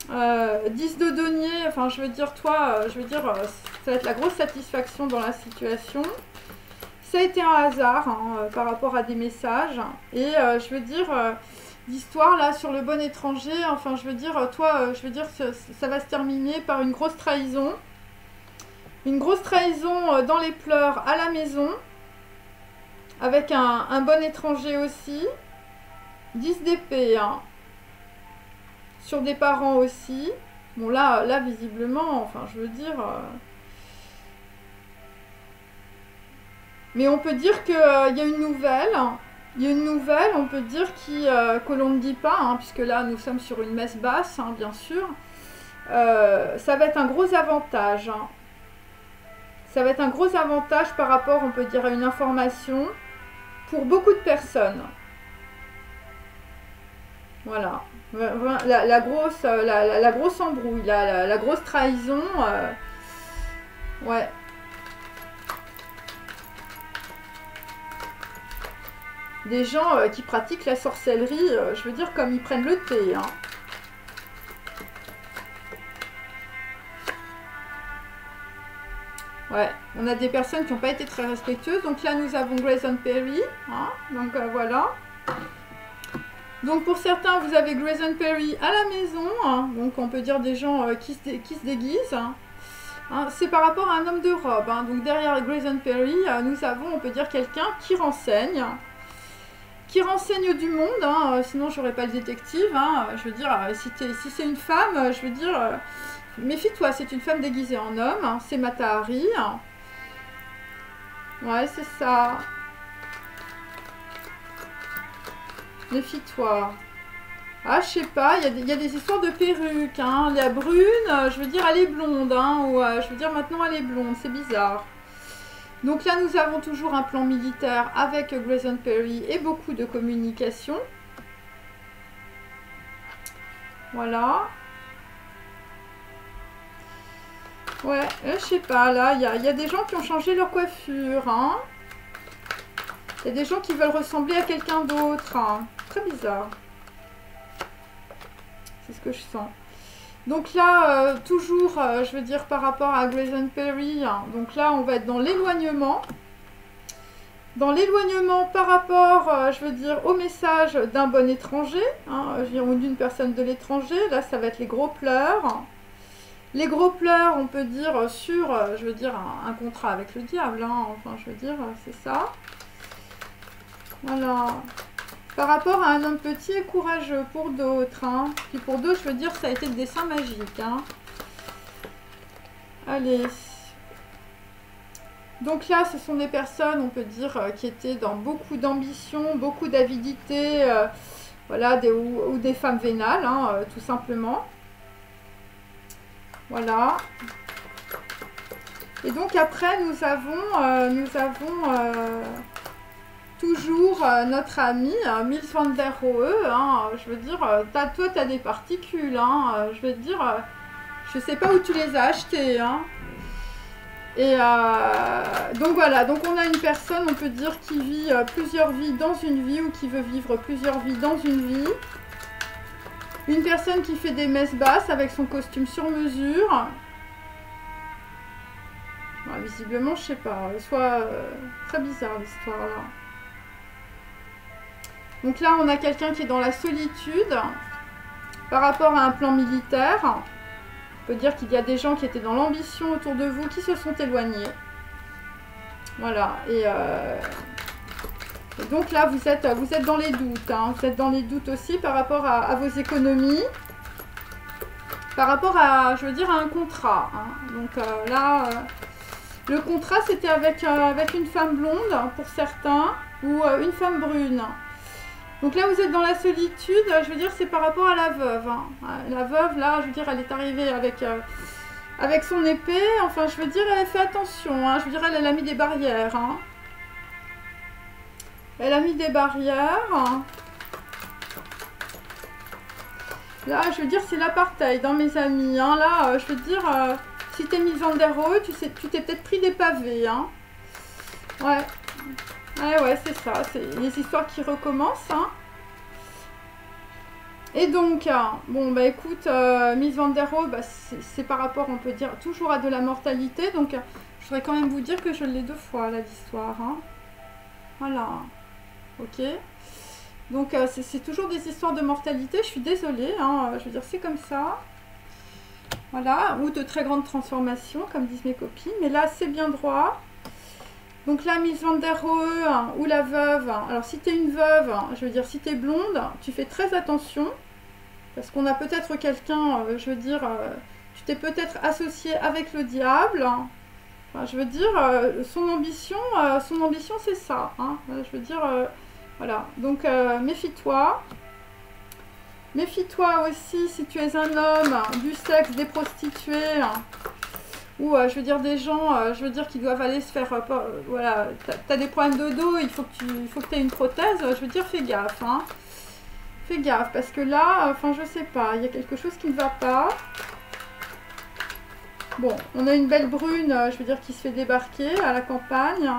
10 de denier, enfin je veux dire toi, je veux dire ça va être la grosse satisfaction dans la situation. Ça a été un hasard hein, par rapport à des messages et je veux dire l'histoire là sur le bon étranger, enfin je veux dire toi, je veux dire ça va se terminer par une grosse trahison. Une grosse trahison dans les pleurs à la maison avec un bon étranger aussi. 10 d'épée hein. Sur des parents aussi. Bon, là visiblement, enfin, je veux dire... Mais on peut dire qu'il y a une nouvelle. Il y a une nouvelle, on peut dire, que l'on ne dit pas, hein, puisque là, nous sommes sur une messe basse, hein, bien sûr. Ça va être un gros avantage. Hein. Ça va être un gros avantage par rapport, on peut dire, à une information pour beaucoup de personnes. Voilà. La grosse embrouille, la grosse trahison. Ouais. Des gens qui pratiquent la sorcellerie, je veux dire, comme ils prennent le thé. Hein. Ouais, on a des personnes qui n'ont pas été très respectueuses. Donc là, nous avons Grayson Perry. Hein, donc voilà. Donc pour certains, vous avez Grayson Perry à la maison, hein, donc on peut dire des gens qui se déguisent. Hein. Hein, c'est par rapport à un homme de robe. Hein. Donc derrière Grayson Perry, nous avons, on peut dire, quelqu'un qui renseigne du monde. Hein, sinon, j'aurais pas le détective. Hein. Je veux dire, si c'est une femme, je veux dire, méfie-toi, c'est une femme déguisée en homme. Hein. C'est Mata Hari. Hein. Ouais, c'est ça. Méfie-toi. Ah, je sais pas, il y a des histoires de perruques. Hein. La brune, je veux dire, elle est blonde. Hein, ou je veux dire, maintenant, elle est blonde. C'est bizarre. Donc là, nous avons toujours un plan militaire avec Grayson Perry et beaucoup de communication. Voilà. Ouais, je sais pas, là, il y a des gens qui ont changé leur coiffure. Hein. Il y a des gens qui veulent ressembler à quelqu'un d'autre. Hein. Très bizarre. C'est ce que je sens. Donc là, toujours, je veux dire, par rapport à Grayson Perry, hein, donc là, on va être dans l'éloignement. Dans l'éloignement par rapport, je veux dire, au message d'un bon étranger, hein, je veux dire, ou d'une personne de l'étranger. Là, ça va être les gros pleurs. Les gros pleurs, on peut dire, sur, je veux dire, un contrat avec le diable. Hein, enfin, je veux dire, c'est ça. Voilà. Par rapport à un homme petit et courageux pour d'autres. Hein. Puis pour d'autres, je veux dire, ça a été le dessin magique. Hein. Allez. Donc là, ce sont des personnes, on peut dire, qui étaient dans beaucoup d'ambition, beaucoup d'avidité, voilà, ou des femmes vénales, hein, tout simplement. Voilà. Et donc après, nous avons toujours notre ami Mies van der Rohe. Hein, je veux dire, toi, tu as des particules. Hein, je veux dire, je sais pas où tu les as achetées. Hein. Et donc voilà, donc on a une personne, on peut dire, qui vit plusieurs vies dans une vie ou qui veut vivre plusieurs vies dans une vie. Une personne qui fait des messes basses avec son costume sur mesure. Ouais, visiblement, je sais pas, soit très bizarre l'histoire là. Donc là, on a quelqu'un qui est dans la solitude par rapport à un plan militaire. On peut dire qu'il y a des gens qui étaient dans l'ambition autour de vous qui se sont éloignés. Voilà, et donc là, vous êtes dans les doutes. Hein. Vous êtes dans les doutes aussi par rapport à vos économies. Par rapport à, je veux dire, à un contrat. Hein. Donc là... le contrat, c'était avec une femme blonde, pour certains, ou une femme brune. Donc là, vous êtes dans la solitude, je veux dire, c'est par rapport à la veuve. Hein. La veuve, là, je veux dire, elle est arrivée avec son épée. Enfin, je veux dire, elle fait attention. Hein. Je veux dire, elle a mis des barrières. Hein. Elle a mis des barrières. Là, je veux dire, c'est l'apartheid, hein, mes amis. Hein. Là, je veux dire... si t'es Mies van der Rohe, tu t'es peut-être pris des pavés, hein. Ouais. Ouais, c'est ça. C'est les histoires qui recommencent, hein. Et donc, bon, bah écoute, Mies van der Rohe, bah, c'est par rapport, on peut dire, toujours à de la mortalité. Donc, je voudrais quand même vous dire que je l'ai 2 fois, là, l'histoire, hein. Voilà. Ok. Donc, c'est toujours des histoires de mortalité. Je suis désolée, hein. Je veux dire, c'est comme ça. Voilà, ou de très grandes transformations, comme disent mes copines. Mais là, c'est bien droit. Donc là, Mies van der Rohe, ou la veuve. Alors, si tu es une veuve, je veux dire, si tu es blonde, tu fais très attention. Parce qu'on a peut-être quelqu'un, je veux dire, tu t'es peut-être associé avec le diable. Enfin, je veux dire, son ambition c'est ça. Hein. Je veux dire, voilà. Donc, méfie-toi. Méfie-toi aussi si tu es un homme du sexe des prostituées ou je veux dire des gens, je veux dire qui doivent aller se faire, voilà, t'as des problèmes de dos, il faut que tu aies une prothèse, je veux dire fais gaffe, hein. Fais gaffe parce que là, enfin je sais pas, il y a quelque chose qui ne va pas. Bon, on a une belle brune, je veux dire qui se fait débarquer à la campagne.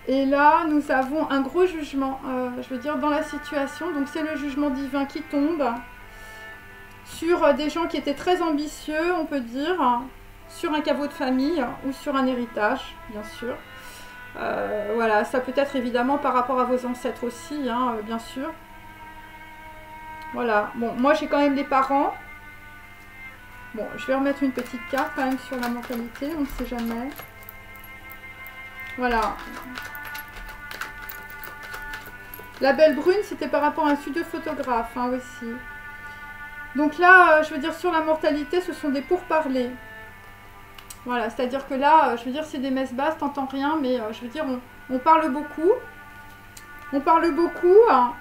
Et là, nous avons un gros jugement, je veux dire, dans la situation. Donc, c'est le jugement divin qui tombe sur des gens qui étaient très ambitieux, on peut dire, sur un caveau de famille ou sur un héritage, bien sûr. Voilà, ça peut être évidemment par rapport à vos ancêtres aussi, hein, bien sûr. Voilà, bon, moi j'ai quand même des parents. Bon, je vais remettre une petite carte quand même sur la mentalité, on ne sait jamais. Voilà. La belle brune, c'était par rapport à un studio photographe hein, aussi. Donc là, je veux dire, sur la mortalité, ce sont des pourparlers. Voilà, c'est-à-dire que là, je veux dire, c'est des messes basses, t'entends rien, mais je veux dire, on parle beaucoup. On parle beaucoup hein,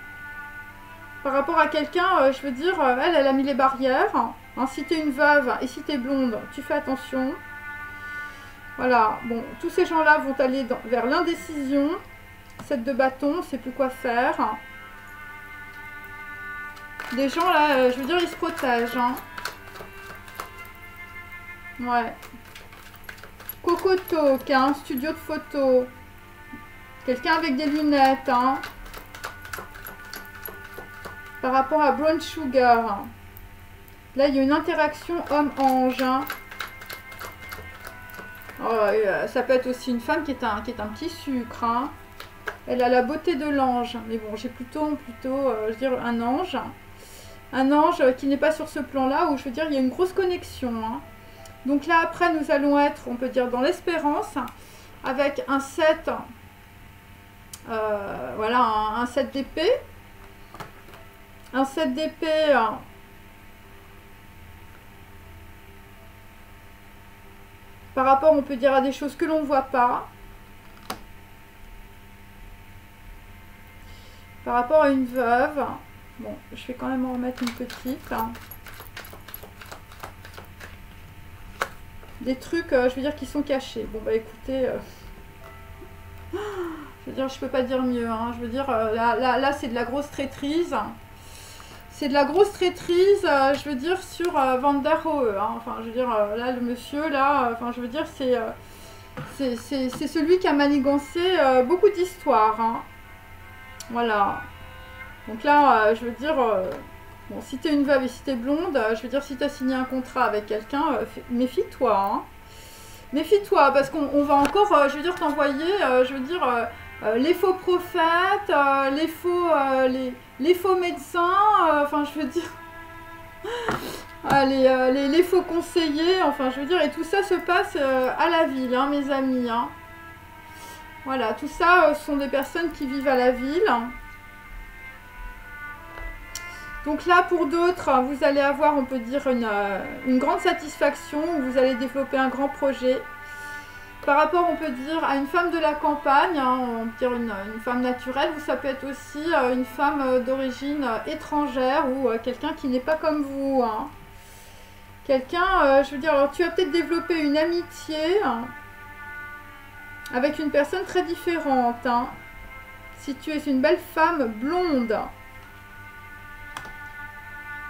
par rapport à quelqu'un, je veux dire, elle a mis les barrières. Hein, si t'es une veuve et si t'es blonde, tu fais attention. Voilà, bon, tous ces gens-là vont aller vers l'indécision. 7 de bâton, on ne sait plus quoi faire. Des gens là, je veux dire, ils se protègent. Hein. Ouais. Cocoto, qui a un studio de photo. Quelqu'un avec des lunettes. Hein. Par rapport à Brown Sugar. Là, il y a une interaction homme-ange. Hein. Oh, ça peut être aussi une femme qui est un petit sucre. Hein. Elle a la beauté de l'ange. Mais bon, j'ai plutôt je veux dire, un ange. Un ange qui n'est pas sur ce plan-là, où je veux dire, il y a une grosse connexion. Hein. Donc là, après, nous allons être, on peut dire, dans l'espérance, avec un 7, voilà, un 7 d'épée. Un 7 d'épée. Par rapport, on peut dire, à des choses que l'on ne voit pas. Par rapport à une veuve. Bon, je vais quand même en remettre une petite. Des trucs, je veux dire, qui sont cachés. Bon, bah écoutez, je veux dire, je peux pas dire mieux. Hein. Je veux dire, là c'est de la grosse traîtrise. C'est de la grosse traîtrise, je veux dire, sur Van der Rohe. Hein. Enfin, je veux dire, là, le monsieur, là, enfin, je veux dire, c'est celui qui a manigancé beaucoup d'histoires. Hein. Voilà. Donc là, je veux dire... bon, si t'es une veuve et si t'es blonde, je veux dire, si t'as signé un contrat avec quelqu'un, méfie-toi. Hein. Méfie-toi, parce qu'on va encore, je veux dire, t'envoyer, je veux dire, les faux prophètes, les faux médecins, enfin, je veux dire, les faux conseillers, enfin, je veux dire, et tout ça se passe à la ville, hein, mes amis. Hein. Voilà, tout ça, ce sont des personnes qui vivent à la ville. Donc là, pour d'autres, vous allez avoir, on peut dire, une grande satisfaction, vous allez développer un grand projet. Par rapport, on peut dire, à une femme de la campagne, hein, on peut dire une femme naturelle, ou ça peut être aussi une femme d'origine étrangère, ou quelqu'un qui n'est pas comme vous. Hein. Quelqu'un, je veux dire, alors tu vas peut-être développer une amitié avec une personne très différente. Hein. Si tu es une belle femme blonde,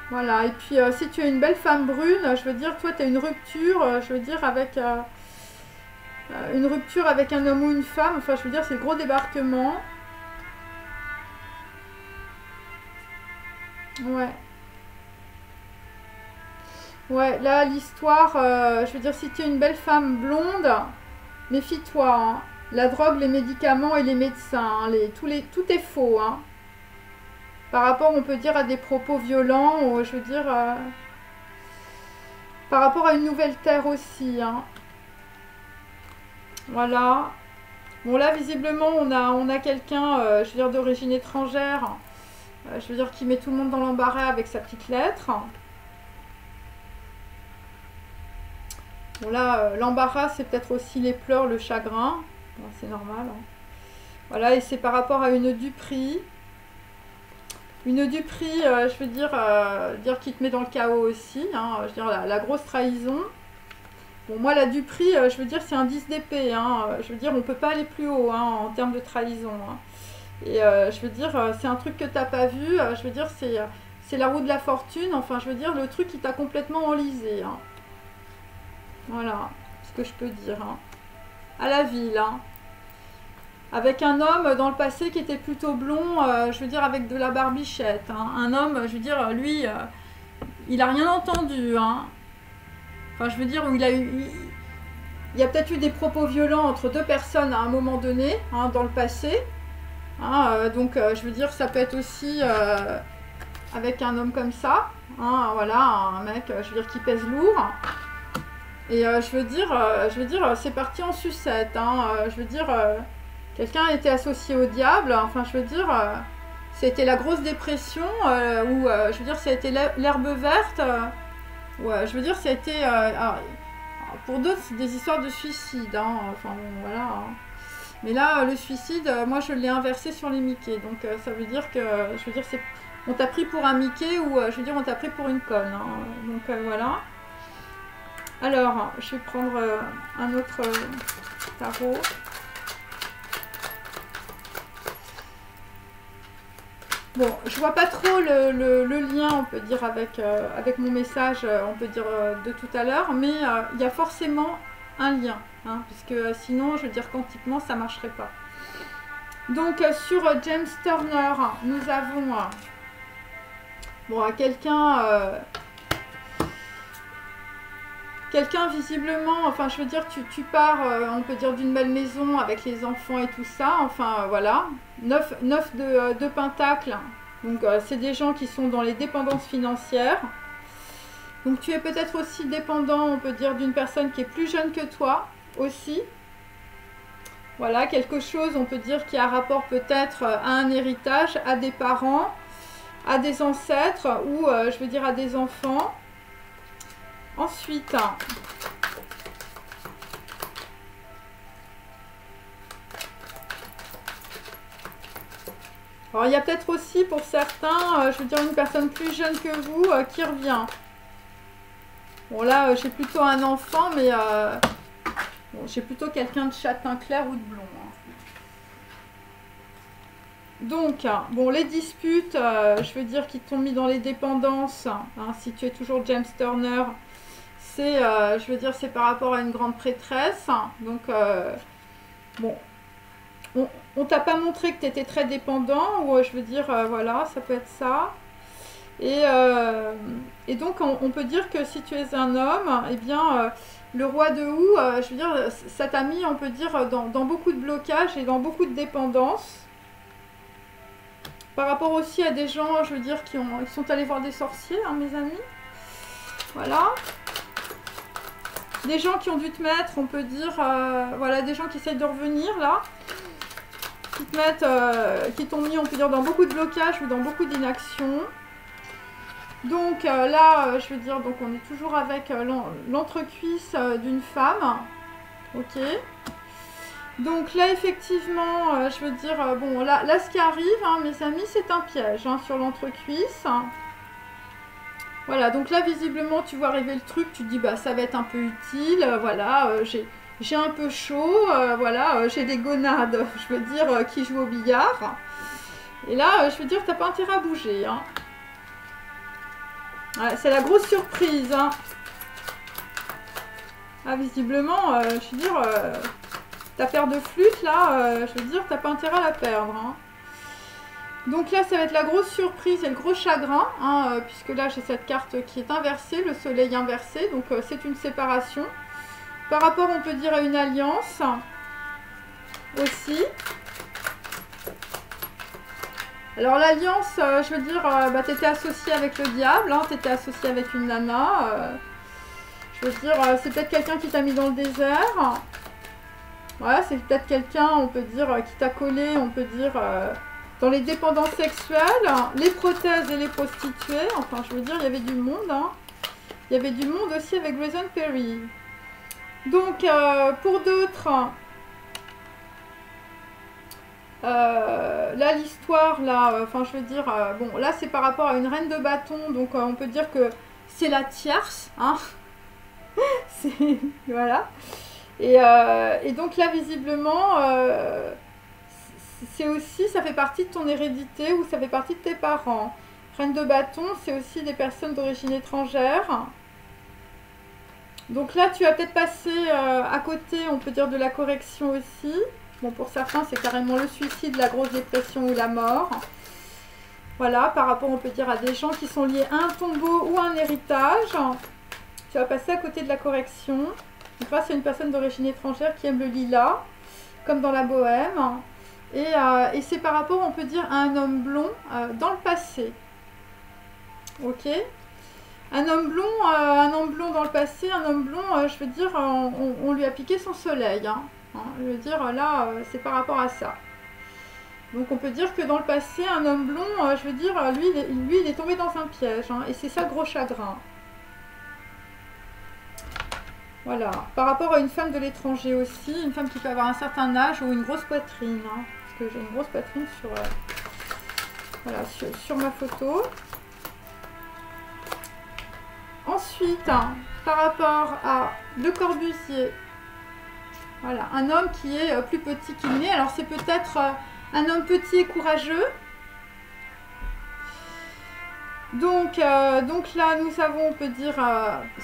voilà, et puis si tu es une belle femme brune, je veux dire, toi, tu as une rupture, je veux dire, avec une rupture avec un homme ou une femme, enfin, je veux dire, c'est le gros débarquement. Ouais. Ouais, là, l'histoire, je veux dire, si tu es une belle femme blonde, méfie-toi, hein. La drogue, les médicaments et les médecins, hein, tout est faux, hein. Par rapport, on peut dire, à des propos violents, ou, je veux dire, par rapport à une nouvelle terre aussi. Hein. Voilà. Bon, là, visiblement, on a quelqu'un, je veux dire, d'origine étrangère, je veux dire, qui met tout le monde dans l'embarras avec sa petite lettre. Bon, là, l'embarras, c'est peut-être aussi les pleurs, le chagrin. Bon, c'est normal. Hein. Voilà, et c'est par rapport à une duperie. Une duperie, je veux dire qui te met dans le chaos aussi. Hein, je veux dire, la grosse trahison. Bon, moi, la duperie, je veux dire, c'est un 10 d'épée. Hein, je veux dire, on peut pas aller plus haut hein, en termes de trahison. Hein. Et je veux dire, c'est un truc que t'as pas vu. Je veux dire, c'est la roue de la fortune. Enfin, je veux dire, le truc qui t'a complètement enlisé. Hein. Voilà, ce que je peux dire. Hein. À la ville. Hein. Avec un homme dans le passé qui était plutôt blond, je veux dire avec de la barbichette. Hein. Un homme, je veux dire, lui, il a rien entendu. Hein. Enfin, je veux dire, il y a peut-être eu des propos violents entre deux personnes à un moment donné, hein, dans le passé. Hein, donc, je veux dire, ça peut être aussi avec un homme comme ça. Hein, voilà, un mec, je veux dire, qui pèse lourd. Et je veux dire, c'est parti en sucette. Hein, je veux dire... quelqu'un était associé au diable, enfin je veux dire, c'était la grosse dépression, ou je veux dire, ça a été l'herbe verte, ouais, je veux dire, ça a été, alors, pour d'autres, c'est des histoires de suicide, hein, enfin bon, voilà. Hein. Mais là, le suicide, moi je l'ai inversé sur les Mickey, donc ça veut dire que, je veux dire, on t'a pris pour un Mickey, ou je veux dire, on t'a pris pour une conne, hein, donc voilà. Alors, je vais prendre un autre tarot. Bon, je vois pas trop le lien, on peut dire, avec mon message, on peut dire, de tout à l'heure, mais il y a forcément un lien, hein, puisque sinon, je veux dire, quantiquement, ça marcherait pas. Donc, sur James Turner, nous avons bon, quelqu'un visiblement, enfin je veux dire, tu pars, on peut dire, d'une belle maison avec les enfants et tout ça, enfin voilà, 9 de pentacles, donc c'est des gens qui sont dans les dépendances financières, donc tu es peut-être aussi dépendant, on peut dire, d'une personne qui est plus jeune que toi aussi, voilà, quelque chose, on peut dire, qui a rapport peut-être à un héritage, à des parents, à des ancêtres, ou je veux dire à des enfants. Ensuite, Alors, il y a peut-être aussi pour certains, je veux dire, une personne plus jeune que vous qui revient. Bon, là, j'ai plutôt un enfant, mais bon, j'ai plutôt quelqu'un de châtain clair ou de blond. Hein. Donc, bon, les disputes, je veux dire, qui t'ont mis dans les dépendances, hein, si tu es toujours James Turner, c'est, je veux dire, c'est par rapport à une grande prêtresse. Donc, bon, on t'a pas montré que tu étais très dépendant, ou je veux dire, voilà, ça peut être ça. Et donc, on peut dire que si tu es un homme, eh bien, le roi de Houx, je veux dire, ça t'a mis, on peut dire, dans beaucoup de blocages et dans beaucoup de dépendances. Par rapport aussi à des gens, je veux dire, qui sont allés voir des sorciers, hein, mes amis. Voilà. Des gens qui ont dû te mettre, on peut dire, voilà, des gens qui essayent de revenir, là. Qui te mettent, qui t'ont mis, on peut dire, dans beaucoup de blocages ou dans beaucoup d'inaction. Donc là, je veux dire, donc on est toujours avec l'entrecuisse d'une femme. Ok. Donc là, effectivement, je veux dire, bon, là, ce qui arrive, hein, mes amis, c'est un piège hein, sur l'entrecuisse. Voilà, donc là, visiblement, tu vois arriver le truc, tu te dis, bah, ça va être un peu utile, voilà, j'ai un peu chaud, voilà, j'ai des gonades, je veux dire, qui jouent au billard. Et là, je veux dire, t'as pas intérêt à bouger, hein. Ouais, c'est la grosse surprise, hein. Ah, visiblement, je veux dire... ta paire de flûte, là, je veux dire, t'as pas intérêt à la perdre. Hein. Donc là, ça va être la grosse surprise et le gros chagrin, hein, puisque là, j'ai cette carte qui est inversée, le soleil inversé, donc c'est une séparation. Par rapport, on peut dire, à une alliance aussi. Alors l'alliance, je veux dire, bah, t'étais associé avec le diable, hein, t'étais associé avec une nana. Je veux dire, c'est peut-être quelqu'un qui t'a mis dans le désert. Voilà, c'est peut-être quelqu'un, on peut dire, qui t'a collé, on peut dire, dans les dépendances sexuelles, les prothèses et les prostituées. Enfin, je veux dire, il y avait du monde. Hein. Il y avait du monde aussi avec Grayson Perry. Donc, pour d'autres, là, l'histoire, là, enfin, je veux dire, bon, là, c'est par rapport à une reine de bâton. Donc, on peut dire que c'est la tierce. Hein. Voilà. Et donc là, visiblement, c'est aussi, ça fait partie de ton hérédité ou ça fait partie de tes parents. Reine de bâton, c'est aussi des personnes d'origine étrangère. Donc là, tu as peut-être passé à côté, on peut dire, de la correction aussi. Bon, pour certains, c'est carrément le suicide, la grosse dépression ou la mort. Voilà, par rapport, on peut dire, à des gens qui sont liés à un tombeau ou à un héritage. Tu vas passer à côté de la correction. Donc là, c'est une personne d'origine étrangère qui aime le lilas, comme dans la bohème. Et c'est par rapport, on peut dire, à un homme blond dans le passé. Ok. Un homme blond dans le passé, un homme blond, je veux dire, on lui a piqué son soleil. Hein. Je veux dire, là, c'est par rapport à ça. Donc on peut dire que dans le passé, un homme blond, je veux dire, lui, il est tombé dans un piège. Hein, et c'est ça le gros chagrin. Voilà, par rapport à une femme de l'étranger aussi, une femme qui peut avoir un certain âge ou une grosse poitrine, hein, parce que j'ai une grosse poitrine sur, voilà, sur ma photo. Ensuite, hein, par rapport à Le Corbusier, voilà, un homme qui est plus petit qu'il n'est, alors c'est peut-être un homme petit et courageux. Donc là, nous avons, on peut dire,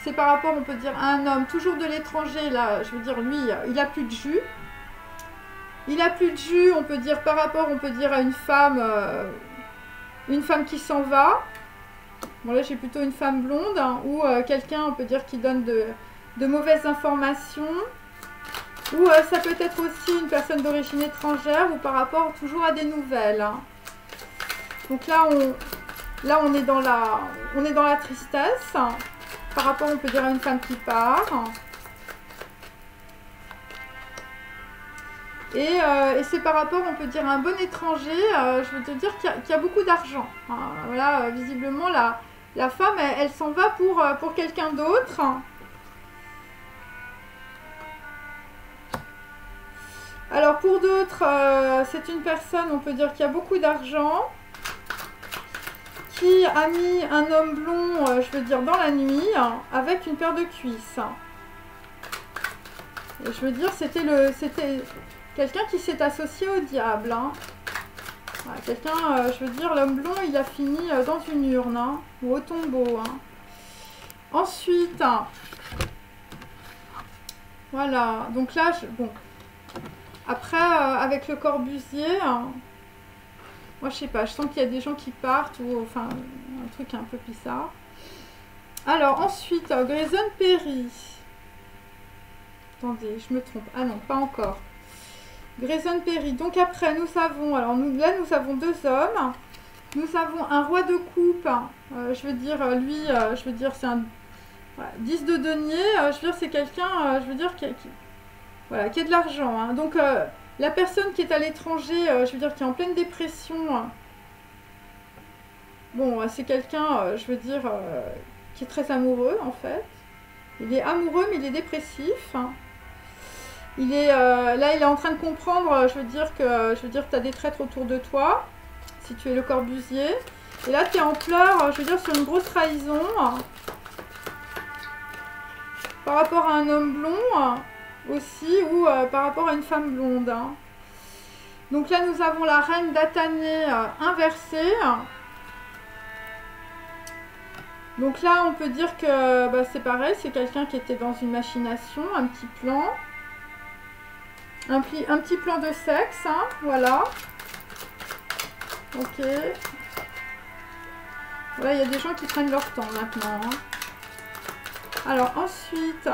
c'est par rapport, on peut dire, à un homme toujours de l'étranger, là, je veux dire, lui, il n'a plus de jus. Il n'a plus de jus, on peut dire, par rapport, on peut dire, à une femme qui s'en va. Bon, là, j'ai plutôt une femme blonde, hein, ou quelqu'un, on peut dire, qui donne de mauvaises informations. Ou ça peut être aussi une personne d'origine étrangère, ou par rapport toujours à des nouvelles. Hein. Donc là, on est dans la tristesse, par rapport, on peut dire, à une femme qui part. Et c'est par rapport, on peut dire, à un bon étranger, je veux te dire qu'il y a beaucoup d'argent. Hein. Voilà, visiblement, la femme, elle s'en va pour quelqu'un d'autre. Alors pour d'autres, c'est une personne, on peut dire, qui a beaucoup d'argent, qui a mis un homme blond, je veux dire, dans la nuit, avec une paire de cuisses. Et je veux dire, c'était quelqu'un qui s'est associé au diable. Hein. Voilà, quelqu'un, je veux dire, l'homme blond, il a fini dans une urne, hein, ou au tombeau. Hein. Ensuite, voilà, donc là, bon. Après, avec le Corbusier, moi je sais pas, je sens qu'il y a des gens qui partent, ou enfin, un truc un peu bizarre. Alors ensuite, Grayson Perry. Attendez, je me trompe. Ah non, pas encore. Grayson Perry. Donc après, nous avons, alors là nous avons deux hommes. Nous avons un roi de coupe. Je veux dire, lui, je veux dire, c'est un 10 de denier. Je veux dire, c'est quelqu'un, je veux dire, voilà, qui a de l'argent. Hein. Donc, la personne qui est à l'étranger, je veux dire, qui est en pleine dépression, bon, c'est quelqu'un, je veux dire, qui est très amoureux, en fait. Il est amoureux, mais il est dépressif. Il est, là, il est en train de comprendre, je veux dire, tu as des traîtres autour de toi, si tu es le Corbusier. Et là, tu es en pleurs, je veux dire, sur une grosse trahison, par rapport à un homme blond, aussi, ou par rapport à une femme blonde. Hein. Donc là, nous avons la reine d'Atané inversée. Donc là, on peut dire que bah, c'est pareil, c'est quelqu'un qui était dans une machination, un petit plan. Un petit plan de sexe, hein, voilà. Ok. Voilà, il y a des gens qui prennent leur temps maintenant. Hein. Alors ensuite...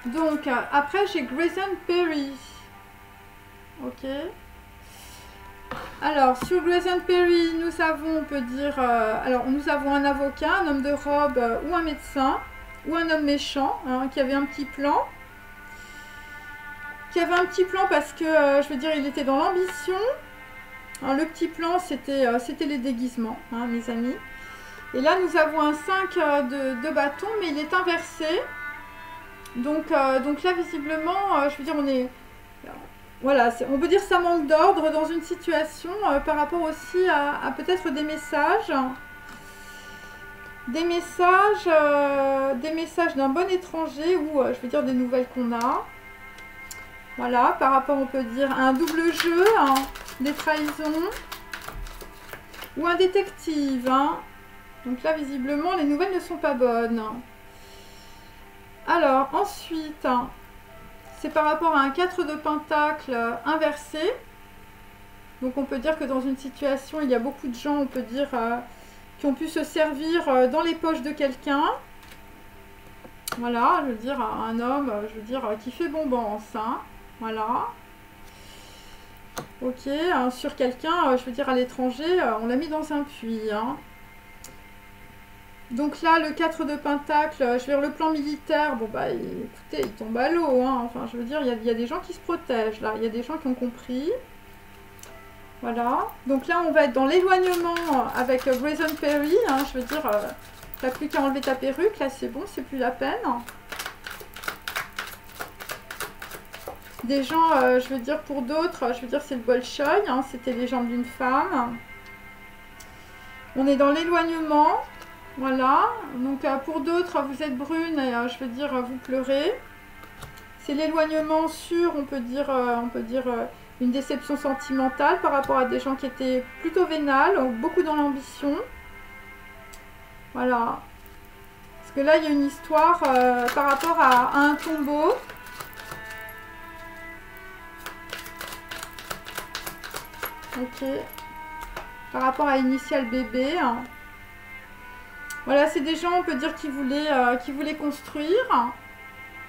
Donc, après, j'ai Grayson Perry. Ok. Alors, sur Grayson Perry, nous avons, on peut dire... alors, nous avons un avocat, un homme de robe ou un médecin, ou un homme méchant, hein, qui avait un petit plan. Qui avait un petit plan parce que, je veux dire, il était dans l'ambition. Le petit plan, c'était les déguisements, hein, mes amis. Et là, nous avons un 5 de bâton, mais il est inversé. Donc là, visiblement, je veux dire, on est... Voilà, on peut dire que ça manque d'ordre dans une situation par rapport aussi à peut-être des messages. Des messages d'un bon étranger ou, je veux dire, des nouvelles qu'on a. Voilà, par rapport, on peut dire, à un double jeu, hein, des trahisons. Ou un détective. Hein. Donc là, visiblement, les nouvelles ne sont pas bonnes. Alors, ensuite, c'est par rapport à un 4 de pentacle inversé. Donc, on peut dire que dans une situation, il y a beaucoup de gens, on peut dire, qui ont pu se servir dans les poches de quelqu'un. Voilà, je veux dire, un homme, je veux dire, qui fait bombance. Hein. Voilà. Ok, sur quelqu'un, je veux dire, à l'étranger, on l'a mis dans un puits. Hein. Donc là, le 4 de pentacle, je veux dire, le plan militaire, bon bah, écoutez, il tombe à l'eau, hein. Enfin, je veux dire, il y a des gens qui se protègent, là, il y a des gens qui ont compris. Voilà, donc là, on va être dans l'éloignement avec Grayson Perry, hein. Je veux dire, t'as plus qu'à enlever ta perruque, là, c'est bon, c'est plus la peine. Des gens, je veux dire, pour d'autres, je veux dire, c'est le Bolchoï, hein. C'était les jambes d'une femme. On est dans l'éloignement. Voilà, donc pour d'autres, vous êtes brune et je veux dire, vous pleurez. C'est l'éloignement sur, on peut dire une déception sentimentale par rapport à des gens qui étaient plutôt vénales, beaucoup dans l'ambition. Voilà. Parce que là, il y a une histoire par rapport à un tombeau. Ok. Par rapport à Initial Bébé. Voilà, c'est des gens, on peut dire, qui voulaient construire.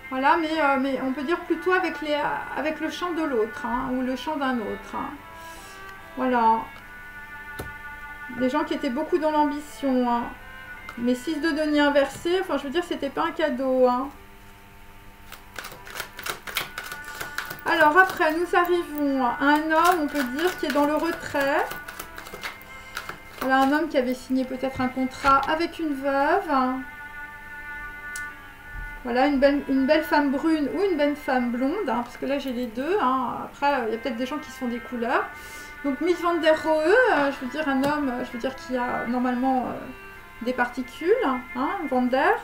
Voilà, mais on peut dire plutôt avec le chant de l'autre, hein, ou le chant d'un autre. Hein. Voilà. Des gens qui étaient beaucoup dans l'ambition. Hein. Mais 6 de denier inversé, enfin, je veux dire, c'était pas un cadeau. Hein. Alors, après, nous arrivons à un homme, on peut dire, qui est dans le retrait. Voilà, un homme qui avait signé peut-être un contrat avec une veuve. Voilà, une belle femme brune ou une belle femme blonde, hein, parce que là j'ai les deux. Hein. Après, il y a peut-être des gens qui se font des couleurs. Donc Mies van der Rohe, je veux dire un homme, je veux dire qui a normalement des particules, hein, van der.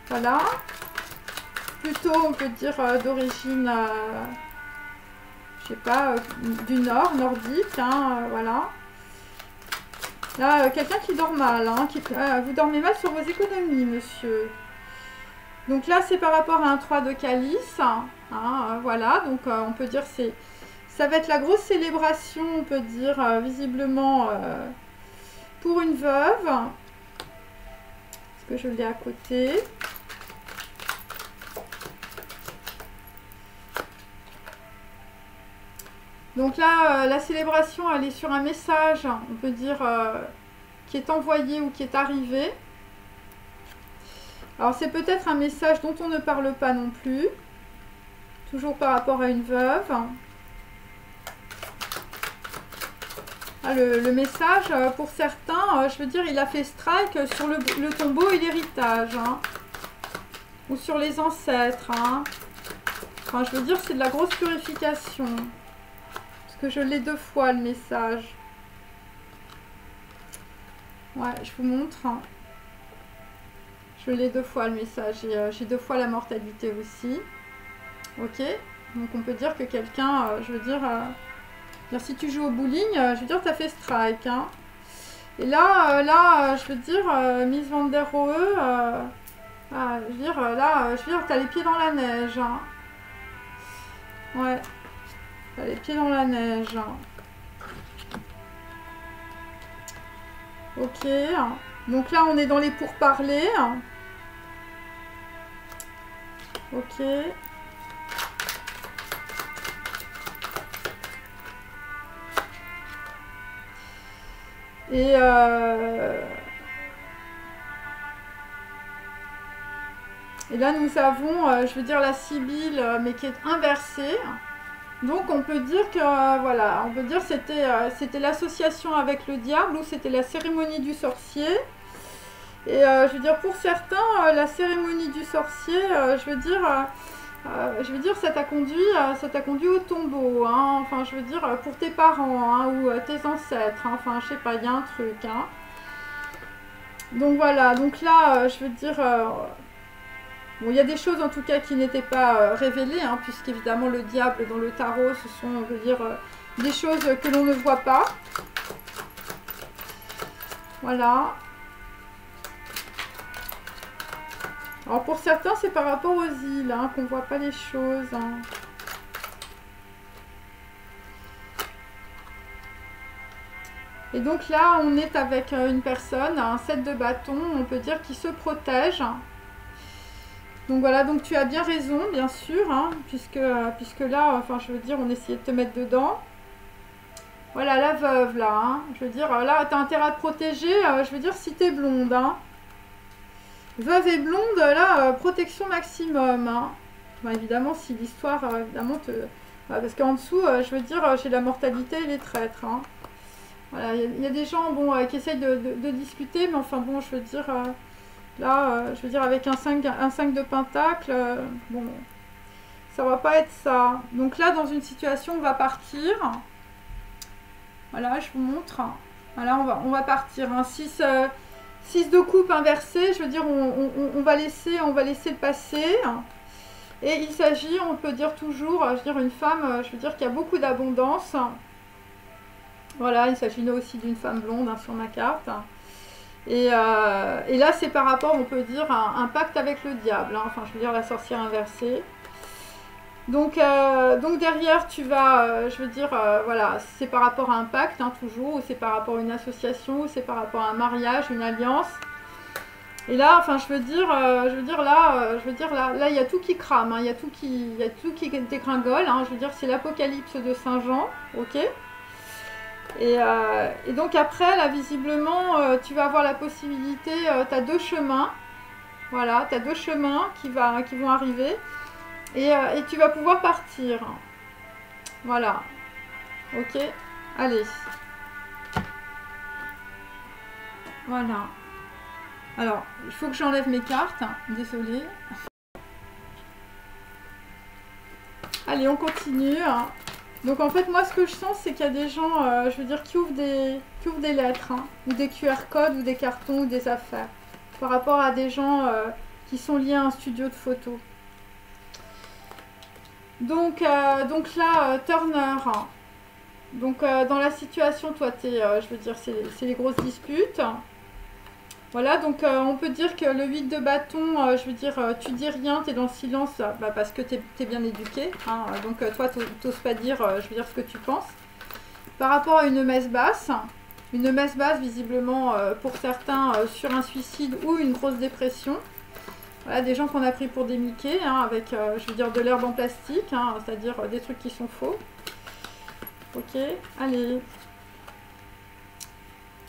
Voilà. Plutôt, on peut dire d'origine, je sais pas, du nord, nordique, hein, voilà. Là, quelqu'un qui dort mal, hein, vous dormez mal sur vos économies, monsieur. Donc là, c'est par rapport à un 3 de calice, hein, voilà, donc on peut dire ça va être la grosse célébration, on peut dire, visiblement, pour une veuve. Est-ce que je l'ai à côté ? Donc là, la célébration, elle est sur un message, on peut dire, qui est envoyé ou qui est arrivé. Alors c'est peut-être un message dont on ne parle pas non plus, toujours par rapport à une veuve. Ah, le message, pour certains, je veux dire, il a fait strike sur le tombeau et l'héritage, hein, ou sur les ancêtres. Hein. Enfin, je veux dire, c'est de la grosse purification. Parce que je l'ai 2 fois, le message. Ouais, je vous montre. Hein. Je l'ai 2 fois, le message. J'ai 2 fois la mortalité aussi. Ok. Donc, on peut dire que quelqu'un, je veux dire, si tu joues au bowling, je veux dire, tu as fait strike. Hein. Et là, je veux dire, Mies van der Rohe, je veux dire, là, je veux dire, tu as les pieds dans la neige. Hein. Ouais. Tu as les pieds dans la neige. Ok. Donc là, on est dans les pourparlers. Ok. Et là, nous avons, je veux dire, la Sibylle, mais qui est inversée. Donc, on peut dire que, voilà, on peut dire que c'était l'association avec le diable ou c'était la cérémonie du sorcier. Et je veux dire, pour certains, la cérémonie du sorcier, je veux dire, ça t'a conduit au tombeau, hein, enfin, je veux dire, pour tes parents, hein, ou tes ancêtres, hein, enfin, je sais pas, il y a un truc, hein. Donc voilà, donc là, je veux dire, bon, il y a des choses en tout cas qui n'étaient pas révélées, hein, puisqu'évidemment le diable dans le tarot, ce sont, on veut dire, des choses que l'on ne voit pas. Voilà. Alors pour certains, c'est par rapport aux îles, hein, qu'on ne voit pas les choses. Hein. Et donc là, on est avec une personne, un 7 de bâton, on peut dire, qui se protège. Donc voilà, donc tu as bien raison, bien sûr, hein, puisque là, enfin, je veux dire, on essayait de te mettre dedans. Voilà, la veuve, là, hein, je veux dire, là, tu as intérêt à te protéger, je veux dire, si tu es blonde, hein. Veuve et blonde, là, protection maximum, hein. Bon, évidemment, si l'histoire, évidemment, parce qu'en dessous, je veux dire, j'ai la mortalité et les traîtres, hein. Voilà, il y a des gens, bon, qui essayent de discuter, mais enfin, bon, je veux dire... Là, je veux dire, avec un 5 de pentacle, bon, ça va pas être ça. Donc là, dans une situation, on va partir. Voilà, je vous montre. Voilà, on va partir. Un 6 de coupe inversé, je veux dire, on va laisser le passer. Et il s'agit, on peut dire toujours, je veux dire, une femme, je veux dire, qui a beaucoup d'abondance. Voilà, il s'agit aussi d'une femme blonde, hein, sur ma carte. Et là, c'est par rapport, on peut dire, à un pacte avec le diable. Hein, enfin, je veux dire, la sorcière inversée. Donc derrière, tu vas, je veux dire, voilà, c'est par rapport à un pacte, hein, toujours, ou c'est par rapport à une association, ou c'est par rapport à un mariage, une alliance. Et là, enfin, je veux dire, là, il y a tout qui crame, hein, il y a tout qui dégringole. Hein, je veux dire, c'est l'Apocalypse de Saint Jean, ok. Et donc après, là, visiblement, tu vas avoir la possibilité, tu as 2 chemins. Voilà, tu as 2 chemins qui vont arriver. Et tu vas pouvoir partir. Voilà. Ok. Allez. Voilà. Alors, il faut que j'enlève mes cartes. Désolée. Allez, on continue. Donc en fait, moi, ce que je sens, c'est qu'il y a des gens, je veux dire, qui ouvrent des lettres, hein, ou des QR codes, ou des cartons, ou des affaires, par rapport à des gens qui sont liés à un studio de photo. Donc là, Turner. Donc dans la situation, toi, je veux dire, c'est les grosses disputes. Voilà, donc on peut dire que le 8 de bâton, je veux dire, tu dis rien, tu es dans le silence, bah, parce que tu es bien éduqué. Hein, donc toi, tu n'oses pas dire, je veux dire, ce que tu penses. Par rapport à une messe basse, visiblement, pour certains, sur un suicide ou une grosse dépression. Voilà, des gens qu'on a pris pour des Mickey, hein, avec, je veux dire, de l'herbe en plastique, hein, c'est-à-dire des trucs qui sont faux. Ok, allez.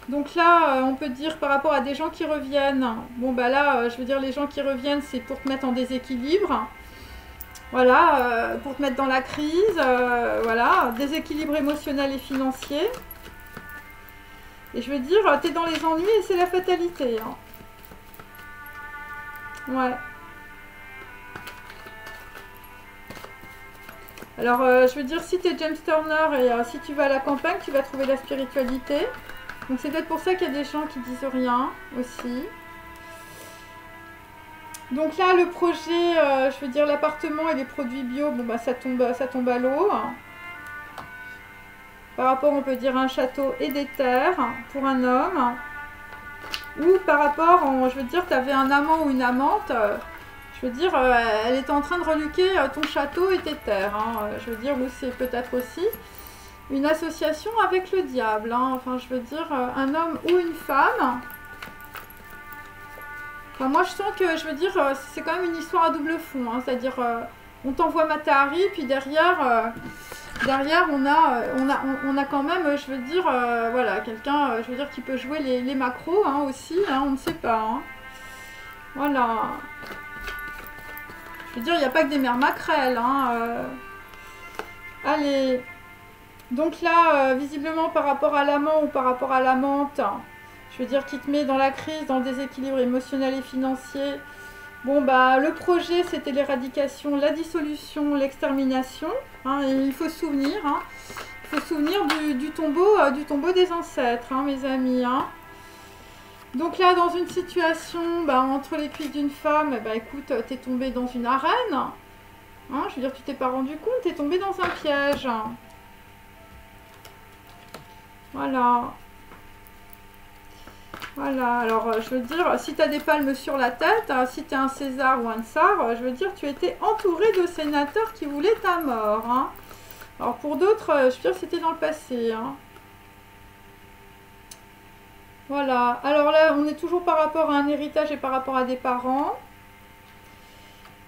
Donc là, on peut dire par rapport à des gens qui reviennent, bon bah là, je veux dire, les gens qui reviennent, c'est pour te mettre en déséquilibre. Voilà, pour te mettre dans la crise, voilà, déséquilibre émotionnel et financier. Et je veux dire, t'es dans les ennuis et c'est la fatalité. Hein. Ouais. Alors, je veux dire, si t'es James Turner et si tu vas à la campagne, tu vas trouver la spiritualité. Donc c'est peut-être pour ça qu'il y a des gens qui disent rien aussi. Donc là, le projet, je veux dire l'appartement et les produits bio, bon bah ça tombe à l'eau. Par rapport, on peut dire un château et des terres pour un homme. Ou par rapport, je veux dire, tu avais un amant ou une amante, je veux dire, elle était en train de reluquer ton château et tes terres. Hein, je veux dire, ou c'est peut-être aussi une association avec le diable. Hein, enfin, je veux dire, un homme ou une femme. Enfin, moi, je sens que, je veux dire, c'est quand même une histoire à double fond. Hein, c'est-à-dire, on t'envoie Matahari, puis derrière, on a quand même, je veux dire, voilà, quelqu'un, je veux dire, qui peut jouer les macros hein, aussi. Hein, on ne sait pas. Hein. Voilà. Je veux dire, il n'y a pas que des mères maquerelles. Hein, allez. Donc là, visiblement, par rapport à l'amant ou par rapport à l'amante, je veux dire, qui te met dans la crise, dans le déséquilibre émotionnel et financier. Bon, bah, le projet, c'était l'éradication, la dissolution, l'extermination. Hein, et il faut se souvenir, hein, il faut se souvenir du tombeau des ancêtres, hein, mes amis. Hein. Donc là, dans une situation, bah, entre les cuisses d'une femme, bah, écoute, t'es tombé dans une arène. Hein, je veux dire, tu t'es pas rendu compte, t'es tombé dans un piège. Voilà. Voilà, alors je veux dire, si tu as des palmes sur la tête, si tu es un César ou un Tsar, je veux dire, tu étais entouré de sénateurs qui voulaient ta mort. Hein. Alors pour d'autres, je veux dire, c'était dans le passé. Hein. Voilà, alors là, on est toujours par rapport à un héritage et par rapport à des parents.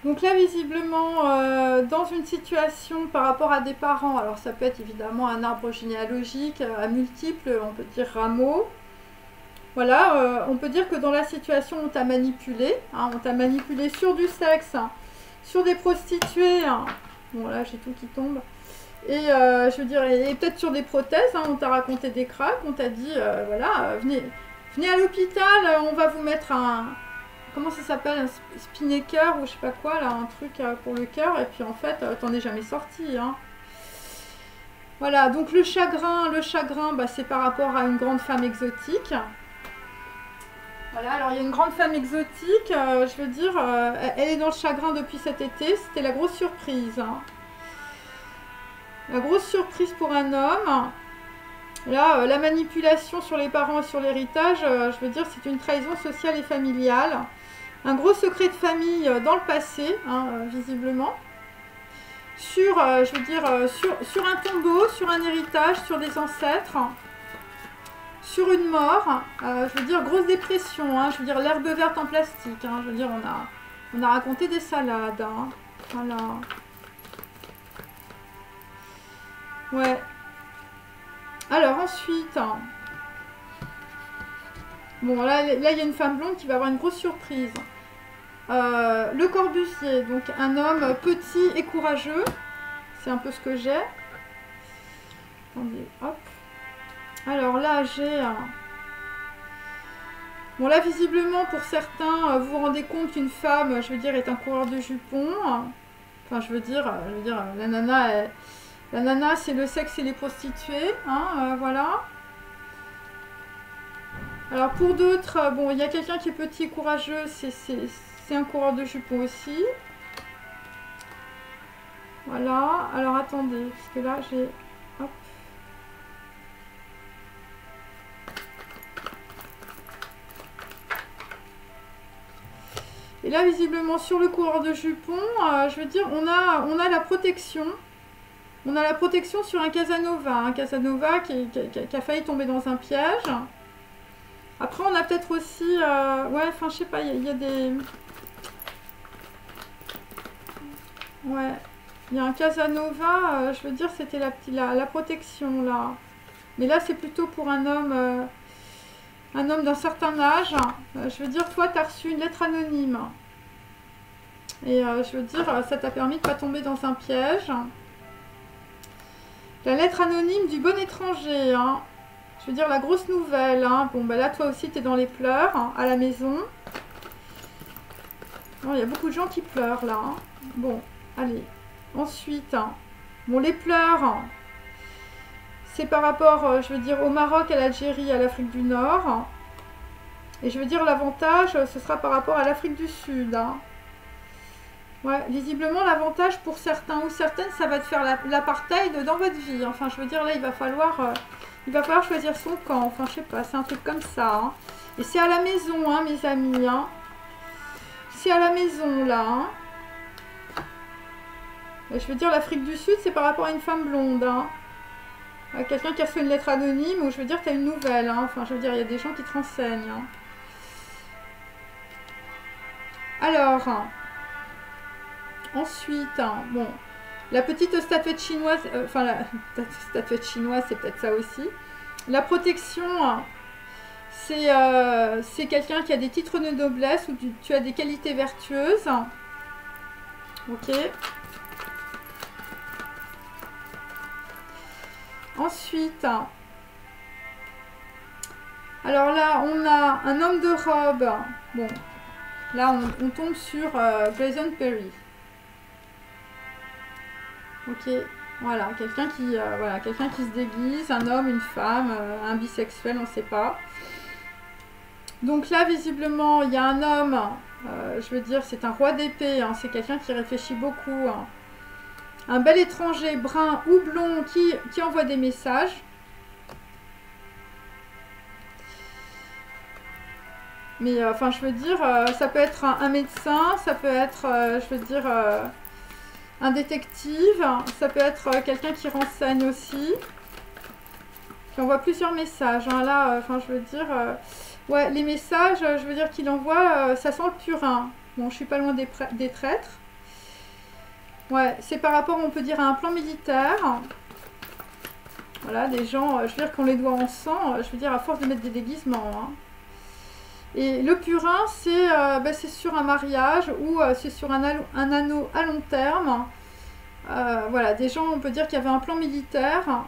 Donc là, visiblement, dans une situation par rapport à des parents, alors ça peut être évidemment un arbre généalogique à multiples, on peut dire rameaux. Voilà, on peut dire que dans la situation, on t'a manipulé. Hein, on t'a manipulé sur du sexe, hein, sur des prostituées. Hein. Bon, là, j'ai tout qui tombe. Et je veux dire, et peut-être sur des prothèses. Hein, on t'a raconté des cracks. On t'a dit, voilà, venez à l'hôpital, on va vous mettre un... Comment ça s'appelle? Un spinnaker ou je sais pas quoi, là, un truc pour le cœur. Et puis en fait, t'en es jamais sorti. Hein. Voilà, donc le chagrin, bah, c'est par rapport à une grande femme exotique. Voilà, alors il y a une grande femme exotique, je veux dire, elle est dans le chagrin depuis cet été, c'était la grosse surprise. Hein. La grosse surprise pour un homme. Là, la manipulation sur les parents et sur l'héritage, je veux dire, c'est une trahison sociale et familiale. Un gros secret de famille dans le passé, hein, visiblement. Sur, je veux dire, sur un tombeau, sur un héritage, sur des ancêtres. Sur une mort, je veux dire grosse dépression, hein, je veux dire l'herbe verte en plastique, hein, je veux dire on a raconté des salades, hein, voilà. Ouais. Alors ensuite, bon là il y a une femme blonde qui va avoir une grosse surprise. Le Corbusier, donc un homme petit et courageux, c'est un peu ce que j'ai. Attendez, hop. Alors là, j'ai Bon, là, visiblement, pour certains, vous vous rendez compte qu'une femme, je veux dire, est un coureur de jupons. Enfin, je veux dire la nana, c'est le sexe et les prostituées, hein, voilà. Alors, pour d'autres, bon, il y a quelqu'un qui est petit et courageux, c'est un coureur de jupons aussi. Voilà, alors attendez, parce que là, j'ai... Hop. Et là, visiblement, sur le coureur de jupons, je veux dire, on a la protection. On a la protection sur un Casanova. Un Casanova qui a failli tomber dans un piège. Après, on a peut-être aussi... ouais, enfin, je sais pas, il y a des... Ouais, il y a un Casanova, je veux dire, c'était la protection, là. Mais là, c'est plutôt pour un homme d'un certain âge. Je veux dire, toi, tu as reçu une lettre anonyme. Et je veux dire, ça t'a permis de ne pas tomber dans un piège. La lettre anonyme du bon étranger. Hein. Je veux dire, la grosse nouvelle. Hein. Bon, bah là, toi aussi, tu es dans les pleurs, hein, à la maison. Bon, il y a beaucoup de gens qui pleurent, là. Hein. Bon, allez. Ensuite, hein. Bon, les pleurs... Hein. C'est par rapport, je veux dire, au Maroc, à l'Algérie, à l'Afrique du Nord. Et je veux dire, l'avantage, ce sera par rapport à l'Afrique du Sud. Hein. Ouais, visiblement, l'avantage pour certains ou certaines, ça va te faire l'apartheid dans votre vie. Enfin, je veux dire, là, il va falloir choisir son camp. Enfin, je sais pas, c'est un truc comme ça. Hein. Et c'est à la maison, hein, mes amis. Hein. C'est à la maison, là. Hein. Et je veux dire, l'Afrique du Sud, c'est par rapport à une femme blonde. Hein. Quelqu'un qui a reçu une lettre anonyme, ou je veux dire, tu as une nouvelle. Hein. Enfin, je veux dire, il y a des gens qui te renseignent. Hein. Alors, ensuite, bon, la petite statuette chinoise, enfin, la statuette chinoise, c'est peut-être ça aussi. La protection, c'est quelqu'un qui a des titres de noblesse, ou tu as des qualités vertueuses. Ok. Ensuite, alors là, on a un homme de robe. Bon, là, on tombe sur Grayson Perry. Ok, voilà, quelqu'un qui se déguise, un homme, une femme, un bisexuel, on ne sait pas. Donc là, visiblement, il y a un homme, je veux dire, c'est un roi d'épée, hein, c'est quelqu'un qui réfléchit beaucoup. Hein. Un bel étranger brun ou blond qui envoie des messages. Mais enfin, je veux dire, ça peut être un médecin, ça peut être, je veux dire, un détective, ça peut être quelqu'un qui renseigne aussi. Qui envoie plusieurs messages. Hein. Là, enfin, je veux dire, ouais, les messages, je veux dire qu'il envoie, ça sent le purin. Bon, je suis pas loin des traîtres. Ouais, c'est par rapport, on peut dire, à un plan militaire. Voilà, des gens, je veux dire, qu'on les doit en sang, je veux dire, à force de mettre des déguisements. Hein. Et le purin, c'est sur un mariage ou c'est sur un anneau à long terme. Voilà, des gens, on peut dire qu'il y avait un plan militaire.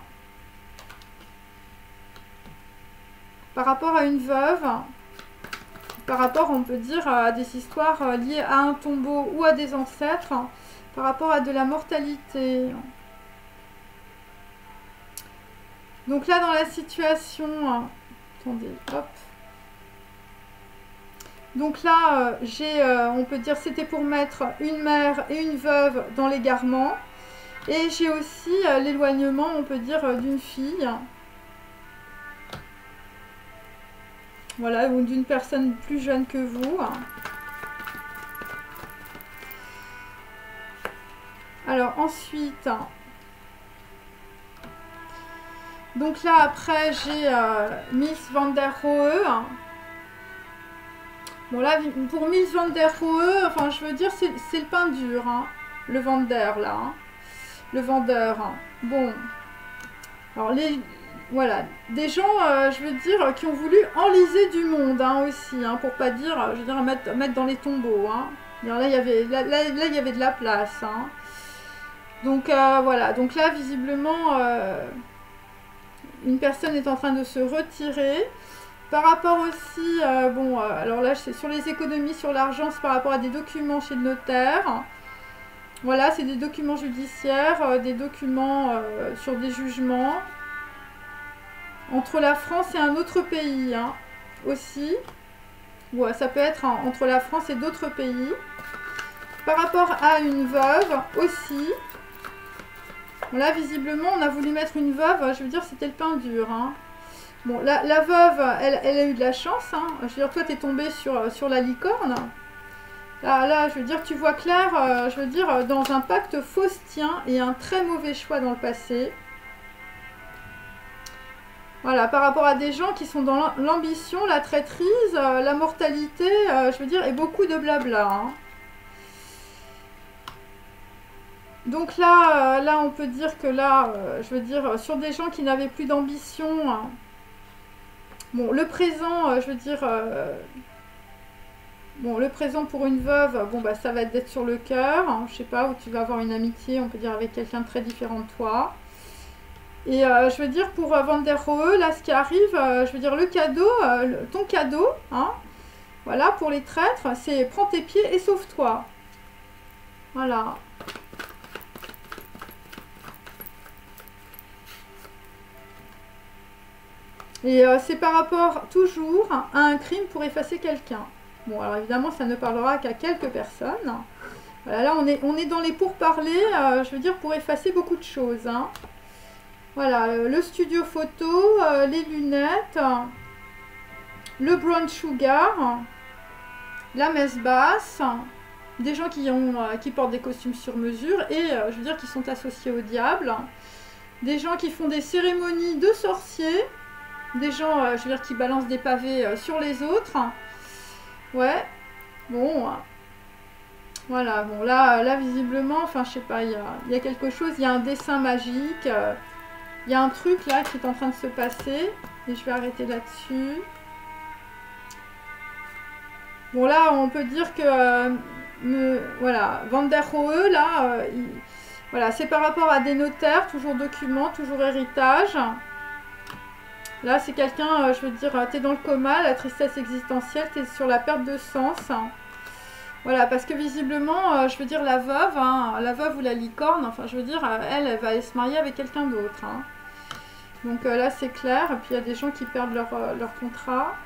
Par rapport à une veuve. Par rapport, on peut dire, à des histoires liées à un tombeau ou à des ancêtres. Par rapport à de la mortalité. Donc là, dans la situation... attendez, hop. Donc là, on peut dire, c'était pour mettre une mère et une veuve dans l'égarement. Et j'ai aussi l'éloignement, on peut dire, d'une fille. Voilà, ou d'une personne plus jeune que vous. Alors ensuite, donc là après j'ai Miss Van der Rohe. Bon là pour Miss Van der Rohe, enfin je veux dire c'est le pain dur, hein, le vendeur là, hein, le vendeur. Hein. Bon, alors voilà, des gens, je veux dire, qui ont voulu enliser du monde hein, aussi, hein, pour pas dire, je veux dire mettre dans les tombeaux. Hein. Là il y avait de la place. Hein. Donc voilà, donc là visiblement une personne est en train de se retirer par rapport aussi, bon, alors là, c'est sur les économies, sur l'argent, c'est par rapport à des documents chez le notaire. Voilà, c'est des documents judiciaires, des documents sur des jugements. Entre la France et un autre pays, hein, aussi. Ouais, ça peut être entre la France et d'autres pays. Par rapport à une veuve aussi. Là, visiblement, on a voulu mettre une veuve. Je veux dire, c'était le pain dur, hein. Bon, la veuve, elle a eu de la chance, hein. Je veux dire, toi, t'es tombé sur la licorne. Là, je veux dire, tu vois clair, je veux dire, dans un pacte faustien et un très mauvais choix dans le passé. Voilà, par rapport à des gens qui sont dans l'ambition, la traîtrise, la mortalité, je veux dire, et beaucoup de blabla, hein. Donc là, on peut dire que là, je veux dire, sur des gens qui n'avaient plus d'ambition, hein. Bon, le présent, je veux dire, bon, le présent pour une veuve, bon, bah, ça va être d'être sur le cœur, hein, je sais pas, où tu vas avoir une amitié, on peut dire, avec quelqu'un de très différent de toi. Et je veux dire, pour Van der Rohe, là, ce qui arrive, je veux dire, le cadeau, ton cadeau, hein, voilà, pour les traîtres, c'est prends tes pieds et sauve-toi. Voilà. Et c'est par rapport toujours à un crime pour effacer quelqu'un. Bon, alors évidemment, ça ne parlera qu'à quelques personnes. Voilà, là, on est dans les pourparlers, je veux dire, pour effacer beaucoup de choses, hein. Voilà, le studio photo, les lunettes, le brown sugar, la messe basse, des gens qui portent des costumes sur mesure et, je veux dire, qui sont associés au diable, des gens qui font des cérémonies de sorciers, des gens, je veux dire, qui balancent des pavés sur les autres. Ouais, bon, voilà, bon, là visiblement, enfin, je sais pas, il y a quelque chose, il y a un dessin magique, il y a un truc là qui est en train de se passer, et je vais arrêter là-dessus. Bon, là, on peut dire que, voilà, Van der Rohe, là, voilà, c'est par rapport à des notaires, toujours documents, toujours héritage. Là, c'est quelqu'un, je veux dire, tu es dans le coma, la tristesse existentielle, tu es sur la perte de sens. Voilà, parce que visiblement, je veux dire, la veuve, hein, la veuve ou la licorne, enfin, je veux dire, elle va aller se marier avec quelqu'un d'autre, hein. Donc là, c'est clair. Et puis, il y a des gens qui perdent leur contrat.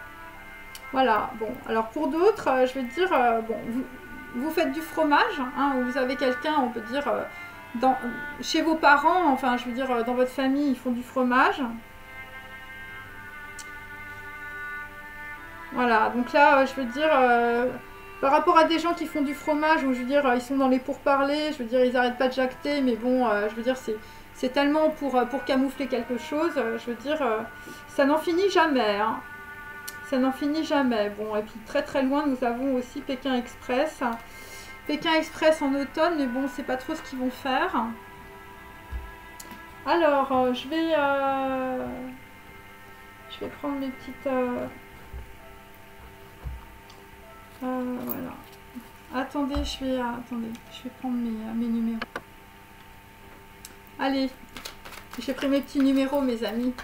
Voilà, bon. Alors, pour d'autres, je veux dire, bon, vous faites du fromage, hein, ou vous avez quelqu'un, on peut dire, chez vos parents, enfin, je veux dire, dans votre famille, ils font du fromage. Voilà, donc là, je veux dire, par rapport à des gens qui font du fromage, où je veux dire, ils sont dans les pourparlers, je veux dire, ils n'arrêtent pas de jacter, mais bon, je veux dire, c'est tellement pour camoufler quelque chose, je veux dire, ça n'en finit jamais, hein. Ça n'en finit jamais. Bon, et puis très très loin, nous avons aussi Pékin Express. Pékin Express en automne, mais bon, c'est pas trop ce qu'ils vont faire. Alors, je vais prendre mes petites... voilà. Attendez, je vais prendre mes numéros. Allez, j'ai pris mes petits numéros, mes amis.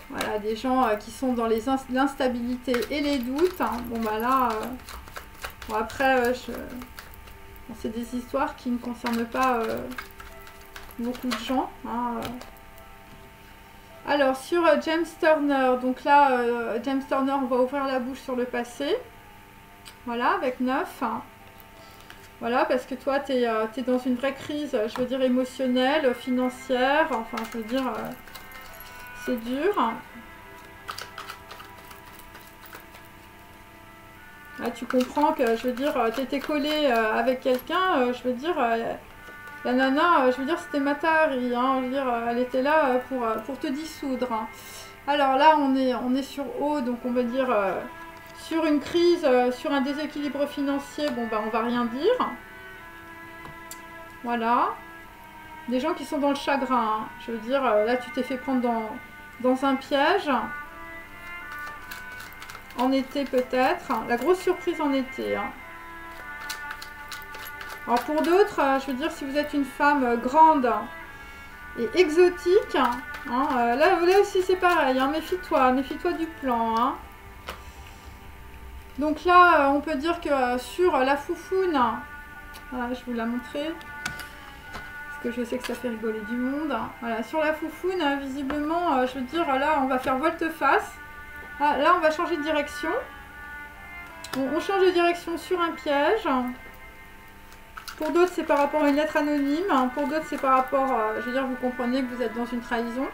Voilà, des gens qui sont dans l'instabilité et les doutes. Hein. Bon, bah là, bon, après, bon, c'est des histoires qui ne concernent pas beaucoup de gens. Hein. Alors, sur James Turner, donc là, James Turner, on va ouvrir la bouche sur le passé. Voilà, avec 9. Voilà, parce que toi, tu es dans une vraie crise, je veux dire, émotionnelle, financière. Enfin, je veux dire, c'est dur. Là, tu comprends que, je veux dire, tu étais collé avec quelqu'un, je veux dire... La nana, je veux dire, c'était Matahari, hein, je veux dire, elle était là pour te dissoudre. Hein. Alors là, on est sur haut, donc on va dire sur une crise, sur un déséquilibre financier, bon bah on va rien dire. Voilà. Des gens qui sont dans le chagrin, hein. Je veux dire, là tu t'es fait prendre dans un piège. En été peut-être. La grosse surprise en été, hein. Alors pour d'autres, je veux dire, si vous êtes une femme grande et exotique, Hein. Là aussi c'est pareil, hein, méfie-toi du plan. Hein. Donc là, on peut dire que sur la foufoune, voilà, je vais vous la montrer, parce que je sais que ça fait rigoler du monde. Voilà, sur la foufoune, visiblement, je veux dire, là, on va faire volte-face. Ah, là, on va changer de direction. On change de direction sur un piège. Pour d'autres, c'est par rapport à une lettre anonyme. Pour d'autres, c'est par rapport, je veux dire, vous comprenez que vous êtes dans une trahison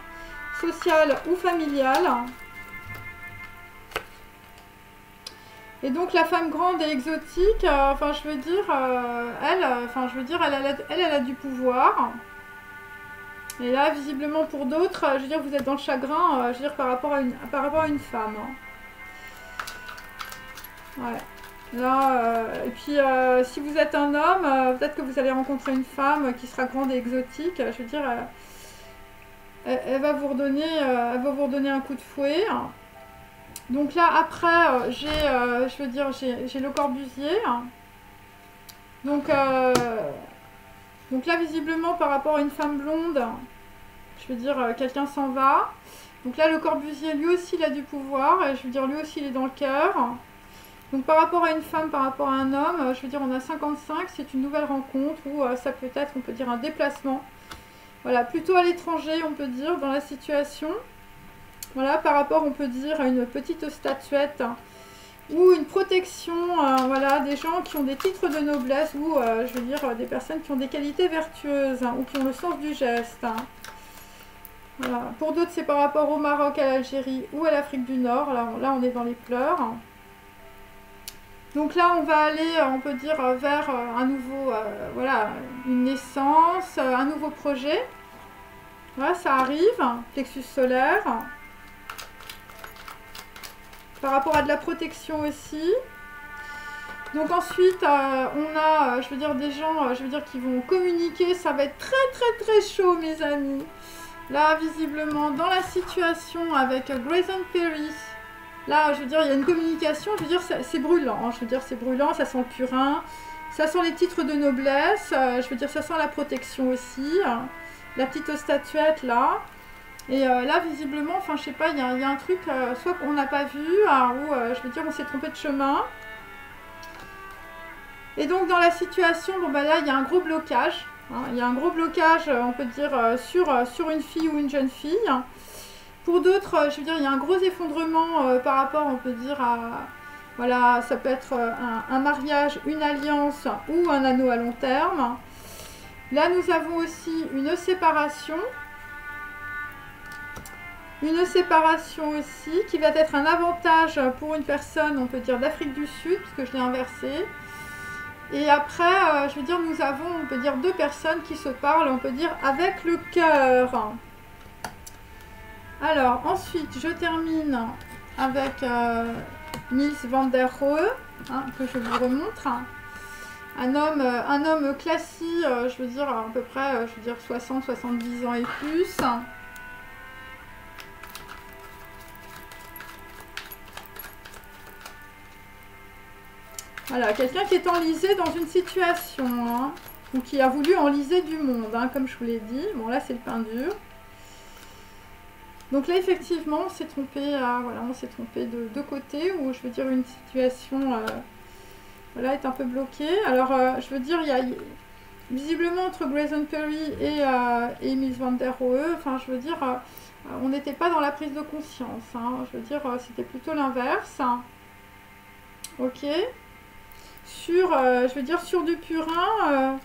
sociale ou familiale. Et donc la femme grande et exotique, enfin je veux dire, elle a du pouvoir. Et là, visiblement pour d'autres, je veux dire, vous êtes dans le chagrin, je veux dire, par rapport à une femme. Ouais. Là, et puis si vous êtes un homme, peut-être que vous allez rencontrer une femme qui sera grande et exotique. Je veux dire, elle va vous redonner un coup de fouet. Donc là, après, j'ai le Corbusier. Donc là, visiblement, par rapport à une femme blonde, je veux dire, quelqu'un s'en va. Donc là, le Corbusier, lui aussi, il a du pouvoir. Et je veux dire, lui aussi, il est dans le cœur. Donc par rapport à une femme, par rapport à un homme, je veux dire, on a 55. C'est une nouvelle rencontre ou ça peut être, on peut dire, un déplacement. Voilà, plutôt à l'étranger, on peut dire, dans la situation. Voilà, par rapport, on peut dire, à une petite statuette ou une protection, voilà, des gens qui ont des titres de noblesse ou, je veux dire, des personnes qui ont des qualités vertueuses ou qui ont le sens du geste. Voilà. Pour d'autres, c'est par rapport au Maroc, à l'Algérie ou à l'Afrique du Nord. Là, on est dans les pleurs. Donc là, on va aller, on peut dire, vers un nouveau, voilà, une naissance, un nouveau projet. Voilà, ça arrive, plexus solaire. Par rapport à de la protection aussi. Donc ensuite, on a, je veux dire, des gens, je veux dire, qui vont communiquer. Ça va être très chaud, mes amis. Là, visiblement, dans la situation avec Grayson Perry, là, je veux dire, il y a une communication. Je veux dire, c'est brûlant. Hein, je veux dire, c'est brûlant. Ça sent le purin. Ça sent les titres de noblesse. Je veux dire, ça sent la protection aussi. La petite statuette, là. Et là, visiblement, enfin, je sais pas, il y a un truc, soit qu'on n'a pas vu, ou, je veux dire, on s'est trompé de chemin. Et donc, dans la situation, bon, bah là, il y a un gros blocage. Hein, il y a un gros blocage, on peut dire, sur une fille ou une jeune fille. Pour d'autres, je veux dire, il y a un gros effondrement par rapport, on peut dire, à... Voilà, ça peut être un mariage, une alliance ou un anneau à long terme. Là, nous avons aussi une séparation. Une séparation aussi, qui va être un avantage pour une personne, on peut dire, d'Afrique du Sud, puisque je l'ai inversé. Et après, je veux dire, nous avons, on peut dire, deux personnes qui se parlent, on peut dire, avec le cœur. Alors, ensuite, je termine avec Mies van der Rohe, hein, que je vous remontre. Un homme classique, je veux dire, à peu près, je veux dire, 60-70 ans et plus. Voilà, quelqu'un qui est enlisé dans une situation, hein, ou qui a voulu enliser du monde, hein, comme je vous l'ai dit. Bon, là, c'est le pain dur. Donc là, effectivement, on s'est trompé, voilà, on s'est trompé de deux côtés, où je veux dire, une situation voilà, est un peu bloquée. Alors, je veux dire, il y a visiblement entre Grayson Perry et Mies van der Rohe, enfin, je veux dire, on n'était pas dans la prise de conscience. Hein, je veux dire, c'était plutôt l'inverse. Ok. Sur, je veux dire, sur du purin,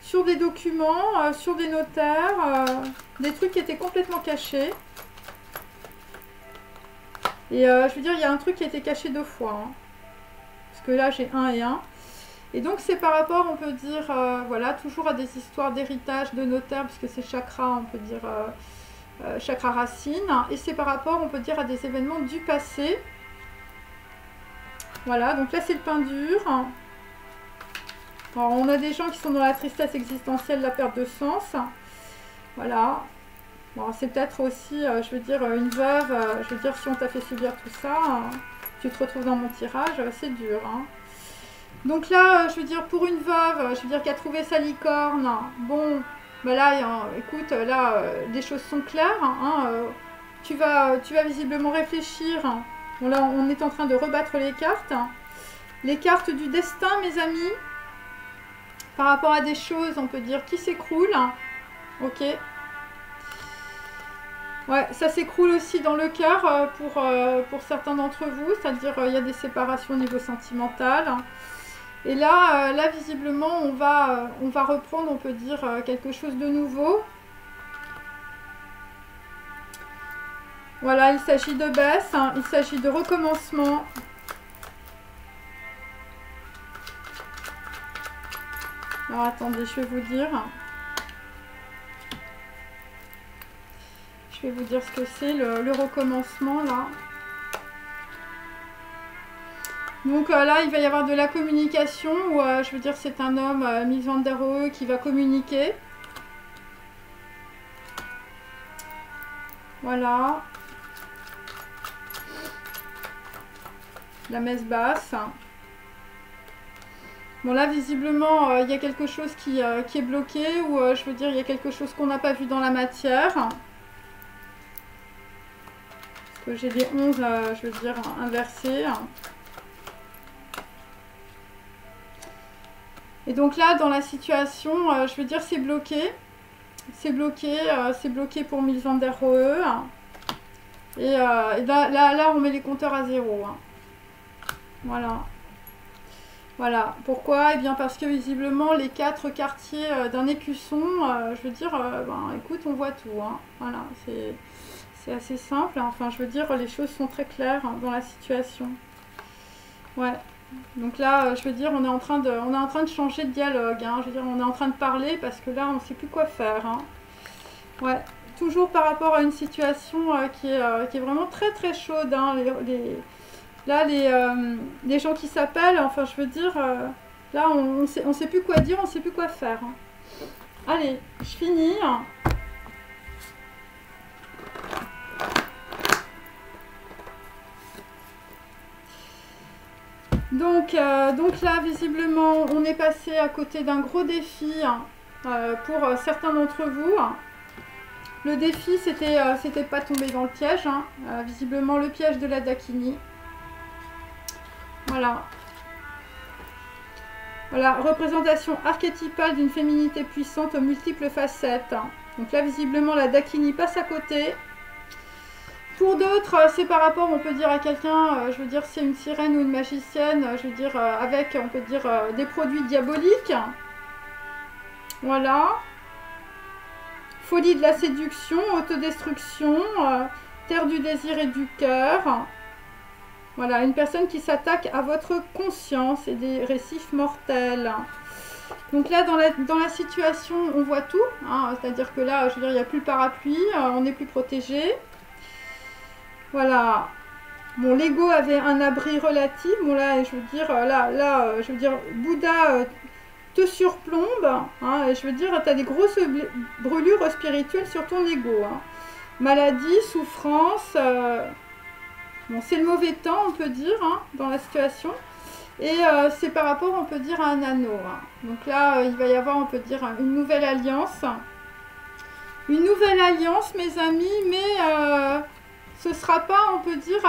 sur des documents, sur des notaires, des trucs qui étaient complètement cachés. Et je veux dire, il y a un truc qui a été caché deux fois. Hein, parce que là, j'ai 1 et 1. Et donc, c'est par rapport, on peut dire, voilà, toujours à des histoires d'héritage, de notaires, puisque c'est chakra, on peut dire, chakra racine. Et c'est par rapport, on peut dire, à des événements du passé. Voilà, donc là, c'est le pain dur. Alors, on a des gens qui sont dans la tristesse existentielle, la perte de sens. Voilà. Bon, c'est peut-être aussi, je veux dire, une veuve. Je veux dire, si on t'a fait subir tout ça, tu te retrouves dans mon tirage, c'est dur. Hein. Donc là, je veux dire, pour une veuve, je veux dire, qui a trouvé sa licorne, bon, Bah là, écoute, là, les choses sont claires. Hein, tu vas visiblement réfléchir. Bon, là, on est en train de rebattre les cartes. Les cartes du destin, mes amis. Par rapport à des choses, on peut dire, qui s'écroulent. Ok. Ouais, ça s'écroule aussi dans le cœur pour certains d'entre vous. C'est-à-dire, il y a des séparations au niveau sentimental. Et là, visiblement, on va reprendre, on peut dire, quelque chose de nouveau. Voilà, il s'agit de baisse, hein, il s'agit de recommencement. Alors, attendez, je vais vous dire. Je vais vous dire ce que c'est, le recommencement, là. Donc là, il va y avoir de la communication, ou je veux dire, c'est un homme, Mies van der Rohe, qui va communiquer. Voilà. La messe basse. Bon, là, visiblement, il y a quelque chose qui est bloqué, ou je veux dire, il y a quelque chose qu'on n'a pas vu dans la matière. Parce que j'ai des 11, je veux dire, inversés. Et donc là, dans la situation, je veux dire, c'est bloqué. C'est bloqué pour Mies van der Rohe. Et là, on met les compteurs à zéro. Hein. Voilà. Voilà. Pourquoi? Eh bien, parce que visiblement, les 4 quartiers d'un écusson, je veux dire, ben, écoute, on voit tout. Hein. Voilà, c'est assez simple. Hein. Enfin, je veux dire, les choses sont très claires hein, dans la situation. Ouais. Donc là, je veux dire, on est en train de changer de dialogue. Hein. Je veux dire, on est en train de parler parce que là, on ne sait plus quoi faire. Hein. Ouais. Toujours par rapport à une situation qui est vraiment très très chaude. Hein. Là, les gens qui s'appellent, enfin, je veux dire, là, on sait plus quoi dire, on ne sait plus quoi faire. Hein. Allez, je finis. Donc là, visiblement, on est passé à côté d'un gros défi pour certains d'entre vous. Le défi, c'était de pas tomber dans le piège. Hein. Visiblement, le piège de la Dakini. Voilà. Voilà, représentation archétypale d'une féminité puissante aux multiples facettes. Donc là, visiblement, la Dakini passe à côté. Pour d'autres, c'est par rapport, on peut dire, à quelqu'un, je veux dire, c'est une sirène ou une magicienne, je veux dire, avec, on peut dire, des produits diaboliques. Voilà. Folie de la séduction, autodestruction, terre du désir et du cœur. Voilà, une personne qui s'attaque à votre conscience et des récifs mortels. Donc là, dans la situation, on voit tout. Hein, c'est-à-dire que là, je veux dire, il n'y a plus le parapluie, on n'est plus protégé. Voilà. Bon, l'ego avait un abri relatif. Bon, là, je veux dire, je veux dire, Bouddha te surplombe. Hein, et je veux dire, tu as des grosses brûlures spirituelles sur ton ego. Hein. Maladie, souffrance. Bon, c'est le mauvais temps, on peut dire, hein, dans la situation. Et c'est par rapport, on peut dire, à un anneau. Hein. Donc là, il va y avoir, on peut dire, une nouvelle alliance. Une nouvelle alliance, mes amis, mais... ce sera pas, on peut dire,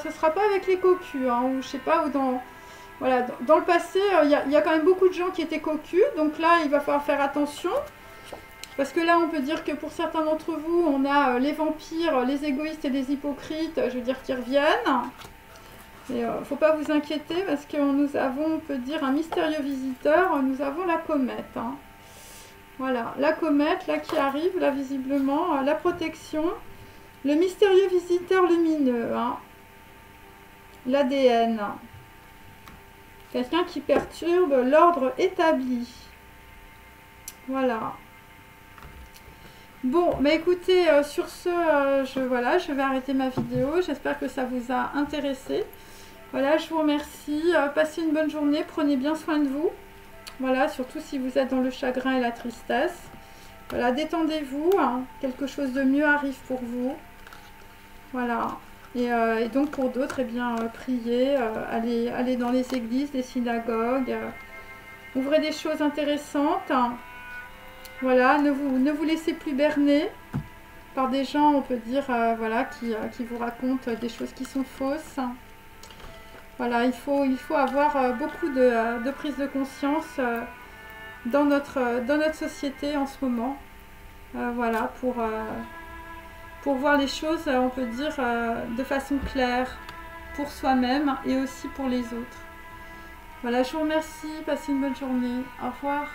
ce sera pas avec les cocus, hein, ou je sais pas, ou voilà, dans le passé, il y a quand même beaucoup de gens qui étaient cocus, donc là, il va falloir faire attention, parce que là, on peut dire que pour certains d'entre vous, on a les vampires, les égoïstes et les hypocrites, je veux dire, qui reviennent, et faut pas vous inquiéter, parce que nous avons, on peut dire, un mystérieux visiteur, nous avons la comète, hein. Voilà, la comète, là, qui arrive, là, visiblement, la protection. Le mystérieux visiteur lumineux, hein. L'ADN. Quelqu'un qui perturbe l'ordre établi. Voilà. Bon, mais écoutez, sur ce, je vais arrêter ma vidéo. J'espère que ça vous a intéressé. Voilà, je vous remercie. Passez une bonne journée. Prenez bien soin de vous. Voilà, surtout si vous êtes dans le chagrin et la tristesse. Voilà, détendez-vous. Hein. Quelque chose de mieux arrive pour vous. Voilà, et donc pour d'autres, eh bien, priez, allez dans les églises, les synagogues, ouvrez des choses intéressantes. Voilà, ne vous laissez plus berner par des gens, on peut dire, voilà, qui vous racontent des choses qui sont fausses. Voilà, il faut avoir beaucoup de prise de conscience dans notre société en ce moment. Voilà, pour voir les choses, on peut dire, de façon claire, pour soi-même et aussi pour les autres. Voilà, je vous remercie, passez une bonne journée. Au revoir.